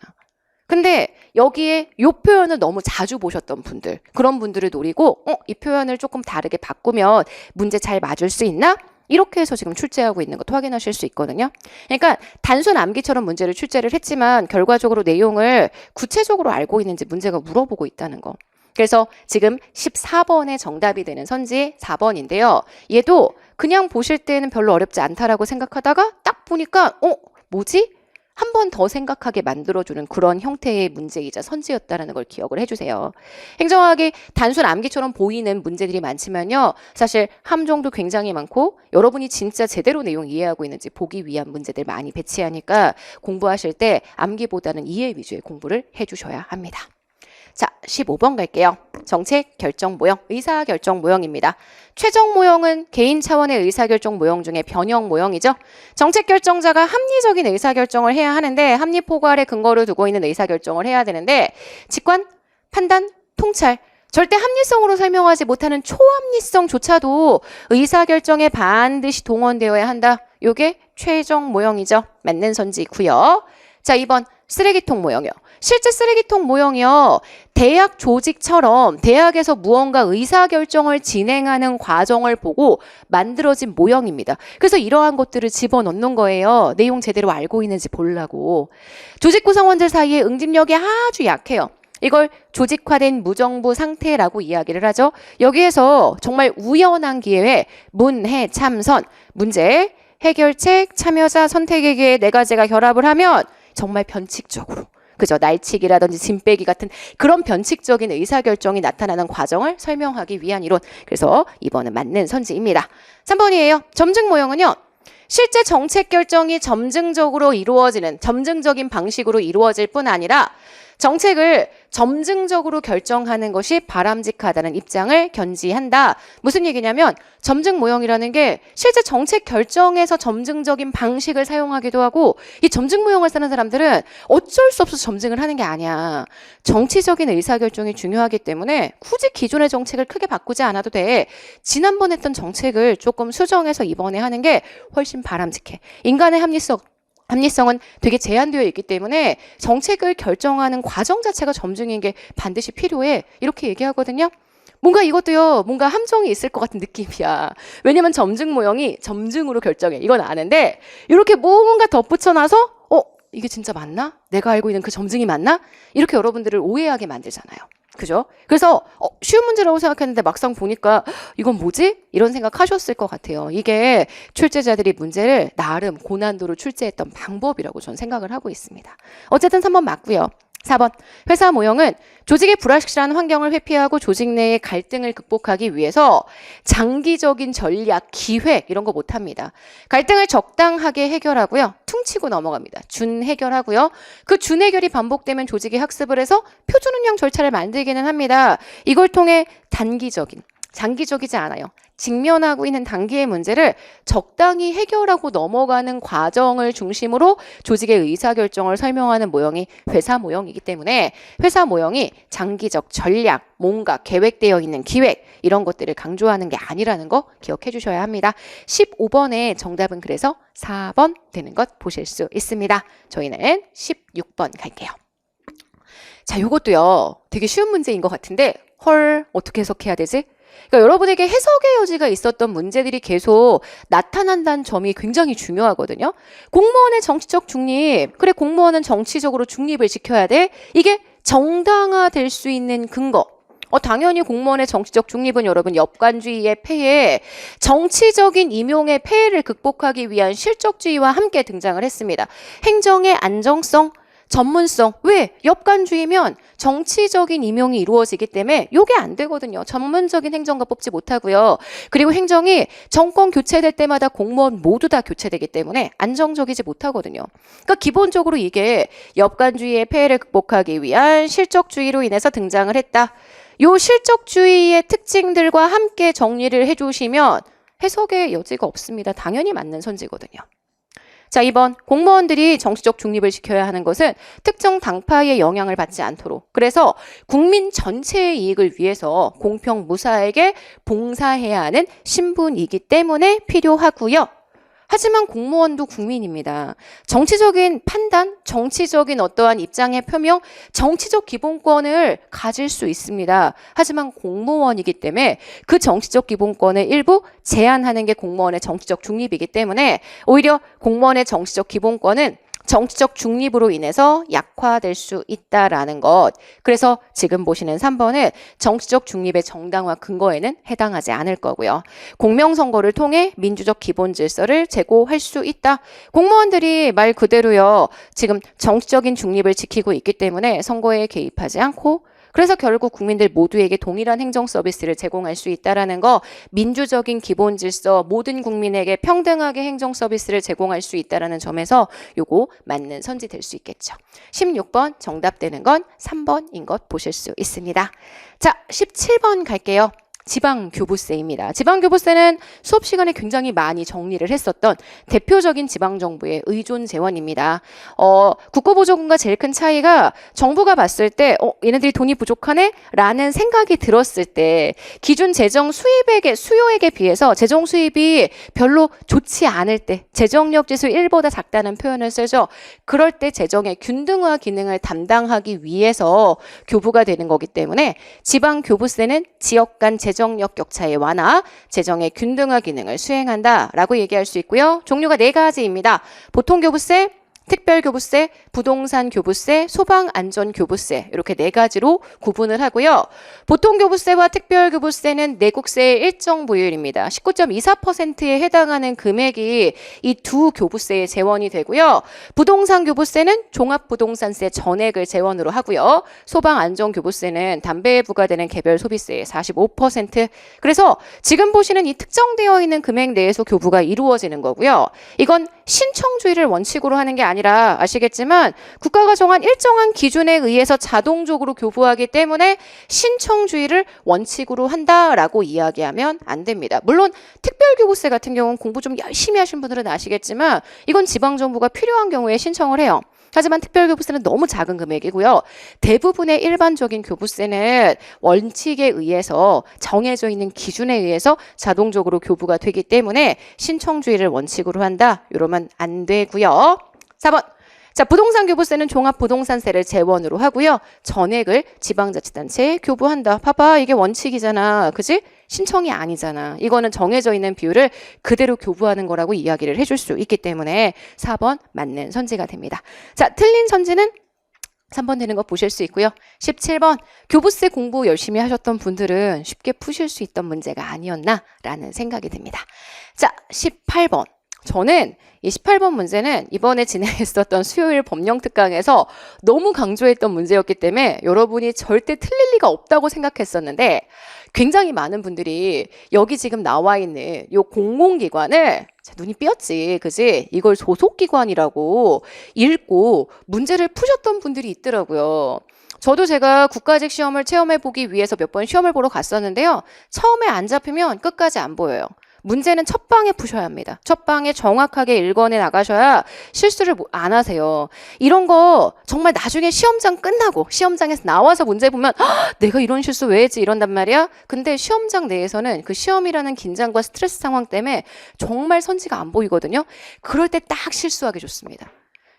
근데 여기에 이 표현을 너무 자주 보셨던 분들, 그런 분들을 노리고 이 표현을 조금 다르게 바꾸면 문제 잘 맞을 수 있나? 이렇게 해서 지금 출제하고 있는 것도 확인하실 수 있거든요. 그러니까 단순 암기처럼 문제를 출제를 했지만 결과적으로 내용을 구체적으로 알고 있는지 문제가 물어보고 있다는 거. 그래서 지금 14번의 정답이 되는 선지 4번인데요. 얘도 그냥 보실 때는 별로 어렵지 않다라고 생각하다가 딱 보니까 뭐지? 한 번 더 생각하게 만들어주는 그런 형태의 문제이자 선지였다는 걸 기억을 해주세요. 행정학이 단순 암기처럼 보이는 문제들이 많지만요. 사실 함정도 굉장히 많고 여러분이 진짜 제대로 내용 이해하고 있는지 보기 위한 문제들 많이 배치하니까 공부하실 때 암기보다는 이해 위주의 공부를 해주셔야 합니다. 자, 15번 갈게요. 정책 결정 모형, 의사 결정 모형입니다. 최종 모형은 개인 차원의 의사결정 모형 중에 변형 모형이죠. 정책 결정자가 합리적인 의사결정을 해야 하는데 합리 포괄의 근거를 두고 있는 의사결정을 해야 되는데 직관, 판단, 통찰, 절대 합리성으로 설명하지 못하는 초합리성조차도 의사결정에 반드시 동원되어야 한다. 요게 최종 모형이죠. 맞는 선지고요. 자, 2번 쓰레기통 모형이요. 실제 쓰레기통 모형이요. 대학 조직처럼 대학에서 무언가 의사결정을 진행하는 과정을 보고 만들어진 모형입니다. 그래서 이러한 것들을 집어넣는 거예요. 내용 제대로 알고 있는지 보려고. 조직 구성원들 사이에 응집력이 아주 약해요. 이걸 조직화된 무정부 상태라고 이야기를 하죠. 여기에서 정말 우연한 기회에 문해 참선, 문제, 해결책, 참여자, 선택에게 네 가지가 결합을 하면 정말 변칙적으로 그죠? 날치기라든지 짐 빼기 같은 그런 변칙적인 의사결정이 나타나는 과정을 설명하기 위한 이론. 그래서 2번은 맞는 선지입니다. 3번이에요. 점증 모형은요. 실제 정책 결정이 점증적으로 이루어지는 점증적인 방식으로 이루어질 뿐 아니라 정책을 점증적으로 결정하는 것이 바람직하다는 입장을 견지한다. 무슨 얘기냐면 점증 모형이라는 게 실제 정책 결정에서 점증적인 방식을 사용하기도 하고 이 점증 모형을 쓰는 사람들은 어쩔 수 없어서 점증을 하는 게 아니야. 정치적인 의사결정이 중요하기 때문에 굳이 기존의 정책을 크게 바꾸지 않아도 돼. 지난번 했던 정책을 조금 수정해서 이번에 하는 게 훨씬 바람직해. 인간의 합리성은 되게 제한되어 있기 때문에 정책을 결정하는 과정 자체가 점증인 게 반드시 필요해. 이렇게 얘기하거든요. 뭔가 이것도요. 뭔가 함정이 있을 것 같은 느낌이야. 왜냐면 점증 모형이 점증으로 결정해. 이건 아는데 이렇게 뭔가 덧붙여놔서 이게 진짜 맞나? 내가 알고 있는 그 점증이 맞나? 이렇게 여러분들을 오해하게 만들잖아요. 그죠? 그래서 쉬운 문제라고 생각했는데 막상 보니까 이건 뭐지? 이런 생각 하셨을 것 같아요. 이게 출제자들이 문제를 나름 고난도로 출제했던 방법이라고 저는 생각을 하고 있습니다. 어쨌든 3번 맞고요. 4번 회사 모형은 조직의 불확실한 환경을 회피하고 조직 내의 갈등을 극복하기 위해서 장기적인 전략, 기획 이런 거 못합니다. 갈등을 적당하게 해결하고요. 퉁치고 넘어갑니다. 준해결하고요. 그 준해결이 반복되면 조직이 학습을 해서 표준운영 절차를 만들기는 합니다. 이걸 통해 장기적이지 않아요. 직면하고 있는 단기의 문제를 적당히 해결하고 넘어가는 과정을 중심으로 조직의 의사결정을 설명하는 모형이 회사 모형이기 때문에 회사 모형이 장기적 전략, 뭔가 계획되어 있는 기획 이런 것들을 강조하는 게 아니라는 거 기억해 주셔야 합니다. 15번의 정답은 그래서 4번 되는 것 보실 수 있습니다. 저희는 16번 갈게요. 자, 요것도요. 되게 쉬운 문제인 것 같은데 헐 어떻게 해석해야 되지? 그러니까 여러분에게 해석의 여지가 있었던 문제들이 계속 나타난다는 점이 굉장히 중요하거든요. 공무원의 정치적 중립. 그래, 공무원은 정치적으로 중립을 지켜야 돼. 이게 정당화될 수 있는 근거. 당연히 공무원의 정치적 중립은 여러분 역관주의의 폐해, 정치적인 임용의 폐해를 극복하기 위한 실적주의와 함께 등장을 했습니다. 행정의 안정성, 전문성. 왜? 역관주의면 정치적인 임용이 이루어지기 때문에 요게 안 되거든요. 전문적인 행정가 뽑지 못하고요. 그리고 행정이 정권 교체될 때마다 공무원 모두 다 교체되기 때문에 안정적이지 못하거든요. 그러니까 기본적으로 이게 역관주의의 폐해를 극복하기 위한 실적주의로 인해서 등장을 했다. 요 실적주의의 특징들과 함께 정리를 해주시면 해석의 여지가 없습니다. 당연히 맞는 선지거든요. 자, 2번 공무원들이 정치적 중립을 지켜야 하는 것은 특정 당파의 영향을 받지 않도록, 그래서 국민 전체의 이익을 위해서 공평 무사하게 봉사해야 하는 신분이기 때문에 필요하고요. 하지만 공무원도 국민입니다. 정치적인 판단, 정치적인 어떠한 입장의 표명, 정치적 기본권을 가질 수 있습니다. 하지만 공무원이기 때문에 그 정치적 기본권의 일부 제한하는 게 공무원의 정치적 중립이기 때문에 오히려 공무원의 정치적 기본권은 정치적 중립으로 인해서 약화될 수 있다라는 것. 그래서 지금 보시는 3번은 정치적 중립의 정당화 근거에는 해당하지 않을 거고요. 공명선거를 통해 민주적 기본 질서를 제고할 수 있다. 공무원들이 말 그대로요. 지금 정치적인 중립을 지키고 있기 때문에 선거에 개입하지 않고, 그래서 결국 국민들 모두에게 동일한 행정 서비스를 제공할 수 있다라는 거, 민주적인 기본 질서, 모든 국민에게 평등하게 행정 서비스를 제공할 수 있다라는 점에서 요거 맞는 선지 될 수 있겠죠. 16번 정답되는 건 3번인 것 보실 수 있습니다. 자, 17번 갈게요. 지방교부세입니다. 지방교부세는 수업 시간에 굉장히 많이 정리를 했었던 대표적인 지방정부의 의존 재원입니다. 국고보조금과 제일 큰 차이가 정부가 봤을 때 얘네들이 돈이 부족하네? 라는 생각이 들었을 때 기준 재정 수입액의 수요액에 비해서 재정 수입이 별로 좋지 않을 때 재정력 지수 1보다 작다는 표현을 쓰죠. 그럴 때 재정의 균등화 기능을 담당하기 위해서 교부가 되는 거기 때문에 지방교부세는 지역 간 재정력 격차의 완화, 재정의 균등화 기능을 수행한다라고 얘기할 수 있고요. 종류가 4가지입니다. 보통교부세, 특별교부세, 부동산교부세, 소방안전교부세 이렇게 4가지로 구분을 하고요. 보통교부세와 특별교부세는 내국세의 일정 부율입니다. 19.24%에 해당하는 금액이 이 두 교부세의 재원이 되고요. 부동산교부세는 종합부동산세 전액을 재원으로 하고요. 소방안전교부세는 담배에 부과되는 개별 소비세의 45%. 그래서 지금 보시는 이 특정되어 있는 금액 내에서 교부가 이루어지는 거고요. 이건 신청주의를 원칙으로 하는 게 아니라 아시겠지만 국가가 정한 일정한 기준에 의해서 자동적으로 교부하기 때문에 신청주의를 원칙으로 한다라고 이야기하면 안 됩니다. 물론 특별교부세 같은 경우는 공부 좀 열심히 하신 분들은 아시겠지만 이건 지방정부가 필요한 경우에 신청을 해요. 하지만 특별교부세는 너무 작은 금액이고요. 대부분의 일반적인 교부세는 원칙에 의해서 정해져 있는 기준에 의해서 자동적으로 교부가 되기 때문에 신청주의를 원칙으로 한다. 이러면 안 되고요. 4번. 자, 부동산교부세는 종합부동산세를 재원으로 하고요. 전액을 지방자치단체에 교부한다. 봐봐, 이게 원칙이잖아. 그지? 신청이 아니잖아. 이거는 정해져 있는 비율을 그대로 교부하는 거라고 이야기를 해줄 수 있기 때문에 4번 맞는 선지가 됩니다. 자, 틀린 선지는 3번 되는 거 보실 수 있고요. 17번 교부세 공부 열심히 하셨던 분들은 쉽게 푸실 수 있던 문제가 아니었나 라는 생각이 듭니다. 자, 18번. 저는 이 18번 문제는 이번에 진행했었던 수요일 법령특강에서 너무 강조했던 문제였기 때문에 여러분이 절대 틀릴 리가 없다고 생각했었는데 굉장히 많은 분들이 여기 지금 나와 있는 이 공공기관을 눈이 삐었지, 그지? 이걸 소속기관이라고 읽고 문제를 푸셨던 분들이 있더라고요. 저도 제가 국가직 시험을 체험해보기 위해서 몇 번 시험을 보러 갔었는데요. 처음에 안 잡히면 끝까지 안 보여요. 문제는 첫 방에 푸셔야 합니다. 첫 방에 정확하게 읽어내 나가셔야 실수를 안 하세요. 이런 거 정말 나중에 시험장 끝나고 시험장에서 나와서 문제 보면 내가 이런 실수 왜 했지 이런단 말이야. 근데 시험장 내에서는 그 시험이라는 긴장과 스트레스 상황 때문에 정말 선지가 안 보이거든요. 그럴 때 딱 실수하기 좋습니다.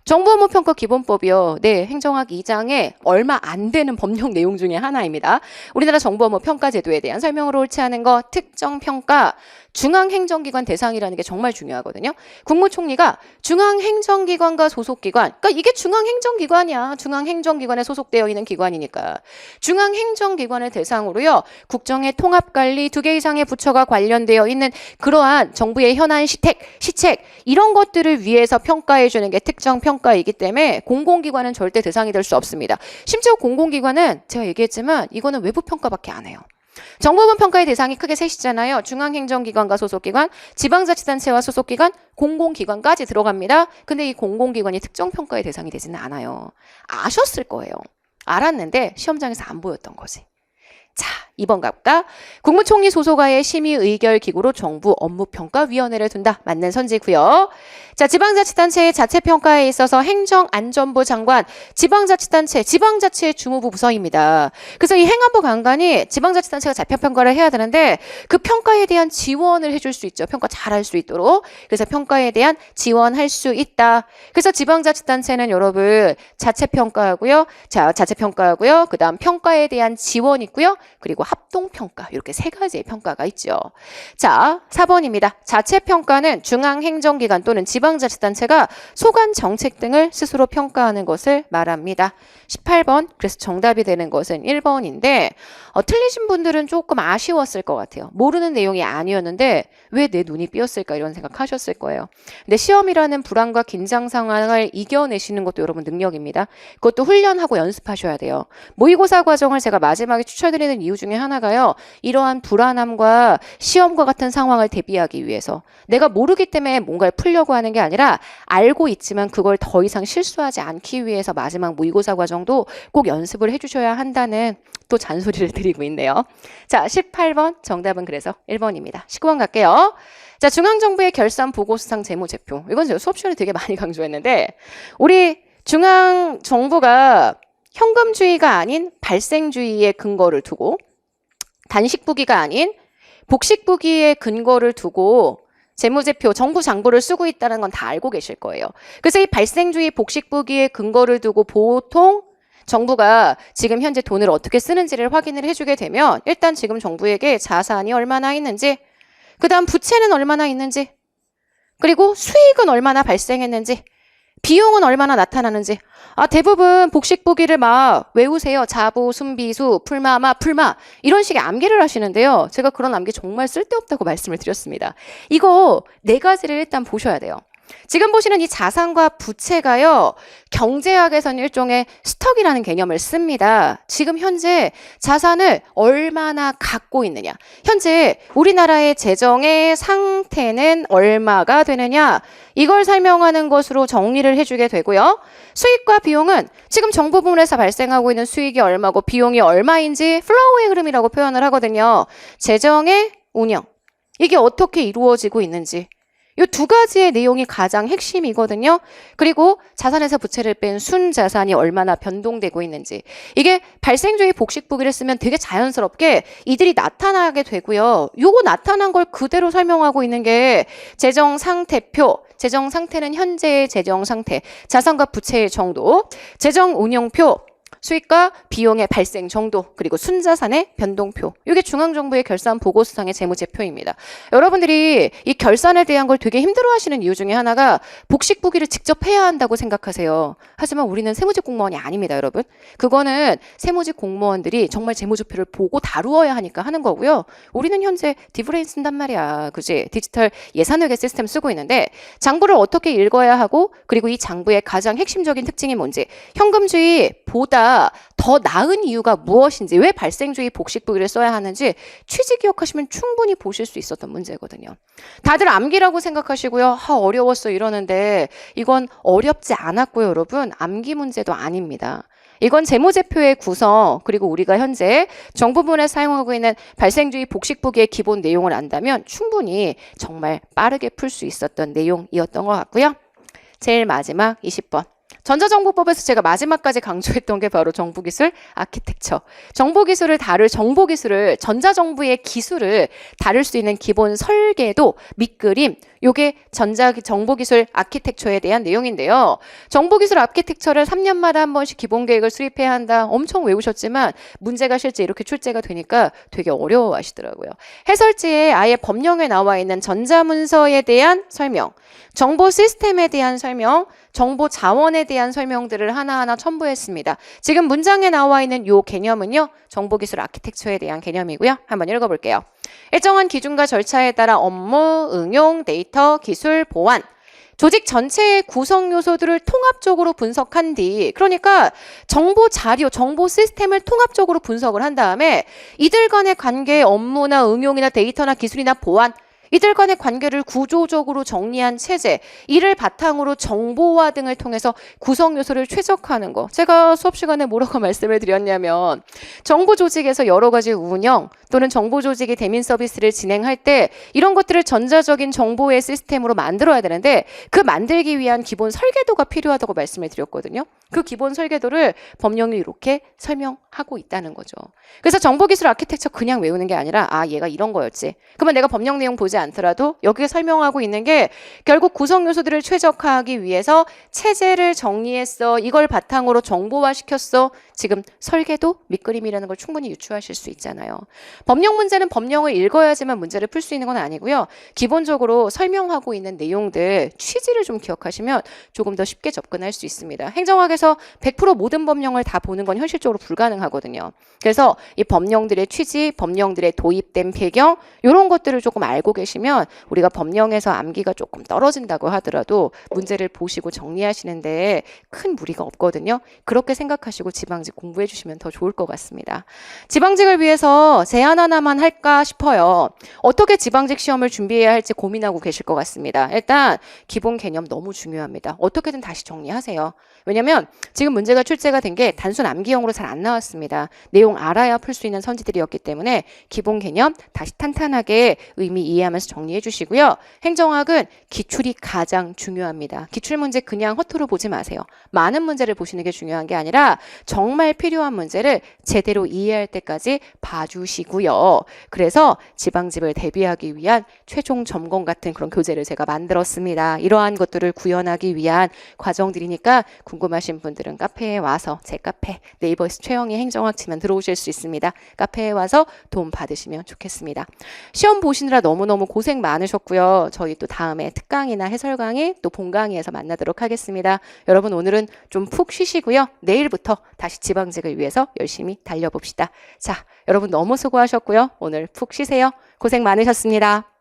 정부업무평가 기본법이요. 네, 행정학 2장에 얼마 안 되는 법령 내용 중에 하나입니다. 우리나라 정부업무평가 제도에 대한 설명으로 옳지 않은 것, 특정 평가, 중앙행정기관 대상이라는 게 정말 중요하거든요. 국무총리가 중앙행정기관과 소속기관, 그러니까 이게 중앙행정기관이야. 중앙행정기관에 소속되어 있는 기관이니까. 중앙행정기관을 대상으로요. 국정의 통합관리 2개 이상의 부처가 관련되어 있는 그러한 정부의 현안 시책 이런 것들을 위해서 평가해 주는 게 특정 평가이기 때문에 공공기관은 절대 대상이 될 수 없습니다. 심지어 공공기관은 제가 얘기했지만 이거는 외부 평가밖에 안 해요. 정부분 평가의 대상이 크게 셋이잖아요. 중앙행정기관과 소속기관, 지방자치단체와 소속기관, 공공기관까지 들어갑니다. 근데 이 공공기관이 특정 평가의 대상이 되지는 않아요. 아셨을 거예요. 알았는데 시험장에서 안 보였던 거지. 자, 2번 갑니다. 국무총리 소속하에 심의의결기구로 정부 업무평가위원회를 둔다. 맞는 선지고요. 자, 지방자치단체의 자체평가에 있어서 행정안전부 장관, 지방자치의 주무부 부서입니다. 그래서 이 행안부 장관이 지방자치단체가 자체평가를 해야 되는데 그 평가에 대한 지원을 해줄 수 있죠. 평가 잘할 수 있도록. 그래서 평가에 대한 지원할 수 있다. 그래서 지방자치단체는 여러분 자체평가하고요. 자, 자체평가하고요. 그 다음 평가에 대한 지원 있고요. 그리고 합동평가 이렇게 3가지의 평가가 있죠. 자, 4번입니다. 자체평가는 중앙행정기관 또는 지방자치단체가 소관 정책 등을 스스로 평가하는 것을 말합니다. 18번 그래서 정답이 되는 것은 1번인데 틀리신 분들은 조금 아쉬웠을 것 같아요. 모르는 내용이 아니었는데 왜 내 눈이 삐었을까 이런 생각하셨을 거예요. 근데 시험이라는 불안과 긴장 상황을 이겨내시는 것도 여러분 능력입니다. 그것도 훈련하고 연습하셔야 돼요. 모의고사 과정을 제가 마지막에 추천드리는 이유 중에 하나가요. 이러한 불안함과 시험과 같은 상황을 대비하기 위해서 내가 모르기 때문에 뭔가를 풀려고 하는 게 아니라 알고 있지만 그걸 더 이상 실수하지 않기 위해서 마지막 모의고사 과정도 꼭 연습을 해주셔야 한다는 또 잔소리를 드리고 있네요. 자, 18번 정답은 그래서 1번입니다. 19번 갈게요. 자, 중앙정부의 결산 보고수상 재무제표. 이건 제가 수업 시간에 되게 많이 강조했는데 우리 중앙정부가 현금주의가 아닌 발생주의의 근거를 두고 단식부기가 아닌 복식부기의 근거를 두고 재무제표, 정부 장부를 쓰고 있다는 건 다 알고 계실 거예요. 그래서 이 발생주의 복식부기의 근거를 두고 보통 정부가 지금 현재 돈을 어떻게 쓰는지를 확인을 해주게 되면 일단 지금 정부에게 자산이 얼마나 있는지, 그 다음 부채는 얼마나 있는지, 그리고 수익은 얼마나 발생했는지, 비용은 얼마나 나타나는지. 대부분 복식부기를 막 외우세요. 자부, 순비수, 풀마 이런 식의 암기를 하시는데요. 제가 그런 암기 정말 쓸데없다고 말씀을 드렸습니다. 이거 4가지를 일단 보셔야 돼요. 지금 보시는 이 자산과 부채가요. 경제학에서는 일종의 스톡이라는 개념을 씁니다. 지금 현재 자산을 얼마나 갖고 있느냐. 현재 우리나라의 재정의 상태는 얼마가 되느냐. 이걸 설명하는 것으로 정리를 해주게 되고요. 수익과 비용은 지금 정부 부문에서 발생하고 있는 수익이 얼마고 비용이 얼마인지 플로우의 흐름이라고 표현을 하거든요. 재정의 운영. 이게 어떻게 이루어지고 있는지. 이 2가지의 내용이 가장 핵심이거든요. 그리고 자산에서 부채를 뺀 순자산이 얼마나 변동되고 있는지. 이게 발생주의 복식부기를 쓰면 되게 자연스럽게 이들이 나타나게 되고요. 요거 나타난 걸 그대로 설명하고 있는 게 재정상태표. 재정상태는 현재의 재정상태. 자산과 부채의 정도. 재정운용표. 수익과 비용의 발생 정도, 그리고 순자산의 변동표. 이게 중앙정부의 결산 보고수상의 재무제표입니다. 여러분들이 이 결산에 대한 걸 되게 힘들어하시는 이유 중에 하나가 복식부기를 직접 해야 한다고 생각하세요. 하지만 우리는 세무직 공무원이 아닙니다, 여러분. 그거는 세무직 공무원들이 정말 재무제표를 보고 다루어야 하니까 하는 거고요. 우리는 현재 디브레인 쓴단 말이야. 그지? 디지털 예산회계 시스템 쓰고 있는데 장부를 어떻게 읽어야 하고 그리고 이 장부의 가장 핵심적인 특징이 뭔지 현금주의보다 더 나은 이유가 무엇인지 왜 발생주의 복식부기를 써야 하는지 취지 기억하시면 충분히 보실 수 있었던 문제거든요. 다들 암기라고 생각하시고요. 어려웠어 이러는데 이건 어렵지 않았고요. 여러분 암기 문제도 아닙니다. 이건 재무제표의 구성 그리고 우리가 현재 정부 부문에 사용하고 있는 발생주의 복식부기의 기본 내용을 안다면 충분히 정말 빠르게 풀 수 있었던 내용이었던 것 같고요. 제일 마지막 20번. 전자정보법에서 제가 마지막까지 강조했던 게 바로 정보기술 아키텍처. 정보기술을 전자정부의 기술을 다룰 수 있는 기본 설계도, 밑그림, 요게 정보기술 아키텍처에 대한 내용인데요. 정보기술 아키텍처를 3년마다 한 번씩 기본계획을 수립해야 한다. 엄청 외우셨지만 문제가 실제 이렇게 출제가 되니까 되게 어려워하시더라고요. 해설지에 아예 법령에 나와 있는 전자문서에 대한 설명, 정보 시스템에 대한 설명, 정보 자원에 대한 설명들을 하나하나 첨부했습니다. 지금 문장에 나와 있는 요 개념은요, 정보기술 아키텍처에 대한 개념이고요. 한번 읽어볼게요. 일정한 기준과 절차에 따라 업무, 응용, 데이터, 기술, 보안, 조직 전체의 구성 요소들을 통합적으로 분석한 뒤, 그러니까 정보 자료, 정보 시스템을 통합적으로 분석을 한 다음에 이들 간의 관계, 업무나 응용이나 데이터나 기술이나 보안, 이들 간의 관계를 구조적으로 정리한 체제, 이를 바탕으로 정보화 등을 통해서 구성 요소를 최적화하는 거. 제가 수업 시간에 뭐라고 말씀을 드렸냐면 정보 조직에서 여러 가지 운영 또는 정보 조직이 대민 서비스를 진행할 때 이런 것들을 전자적인 정보의 시스템으로 만들어야 되는데 그 만들기 위한 기본 설계도가 필요하다고 말씀을 드렸거든요. 그 기본 설계도를 법령이 이렇게 설명하고 있다는 거죠. 그래서 정보기술 아키텍처 그냥 외우는 게 아니라 아, 얘가 이런 거였지. 그러면 내가 법령 내용 보지 않더라도 여기에 설명하고 있는 게 결국 구성 요소들을 최적화하기 위해서 체제를 정리했어. 이걸 바탕으로 정보화시켰어. 지금 설계도, 밑그림이라는 걸 충분히 유추하실 수 있잖아요. 법령 문제는 법령을 읽어야지만 문제를 풀 수 있는 건 아니고요. 기본적으로 설명하고 있는 내용들, 취지를 좀 기억하시면 조금 더 쉽게 접근할 수 있습니다. 행정학에서 100% 모든 법령을 다 보는 건 현실적으로 불가능하거든요. 그래서 이 법령들의 취지, 법령들의 도입된 배경, 이런 것들을 조금 알고 계시면 우리가 법령에서 암기가 조금 떨어진다고 하더라도 문제를 보시고 정리하시는데 큰 무리가 없거든요. 그렇게 생각하시고 지방직 공부해 주시면 더 좋을 것 같습니다. 지방직을 위해서 제안 하나만 할까 싶어요. 어떻게 지방직 시험을 준비해야 할지 고민하고 계실 것 같습니다. 일단 기본 개념 너무 중요합니다. 어떻게든 다시 정리하세요. 왜냐면 지금 문제가 출제가 된 게 단순 암기형으로 잘 안 나왔습니다. 내용 알아야 풀 수 있는 선지들이었기 때문에 기본 개념 다시 탄탄하게 의미 이해하면서 정리해 주시고요. 행정학은 기출이 가장 중요합니다. 기출문제 그냥 허투루 보지 마세요. 많은 문제를 보시는 게 중요한 게 아니라 정말 필요한 문제를 제대로 이해할 때까지 봐주시고요. 그래서 지방직을 대비하기 위한 최종 점검 같은 그런 교재를 제가 만들었습니다. 이러한 것들을 구현하기 위한 과정들이니까 궁금하신 분들은 카페에 와서 제 카페 네이버에서 최영희 행정학 치면 들어오실 수 있습니다. 카페에 와서 도움 받으시면 좋겠습니다. 시험 보시느라 너무너무 고생 많으셨고요. 저희 또 다음에 특강이나 해설 강의 또 본 강의에서 만나도록 하겠습니다. 여러분 오늘은 좀 푹 쉬시고요. 내일부터 다시 지방직을 위해서 열심히 달려봅시다. 자, 여러분 너무 수고하셨고요. 오늘 푹 쉬세요. 고생 많으셨습니다.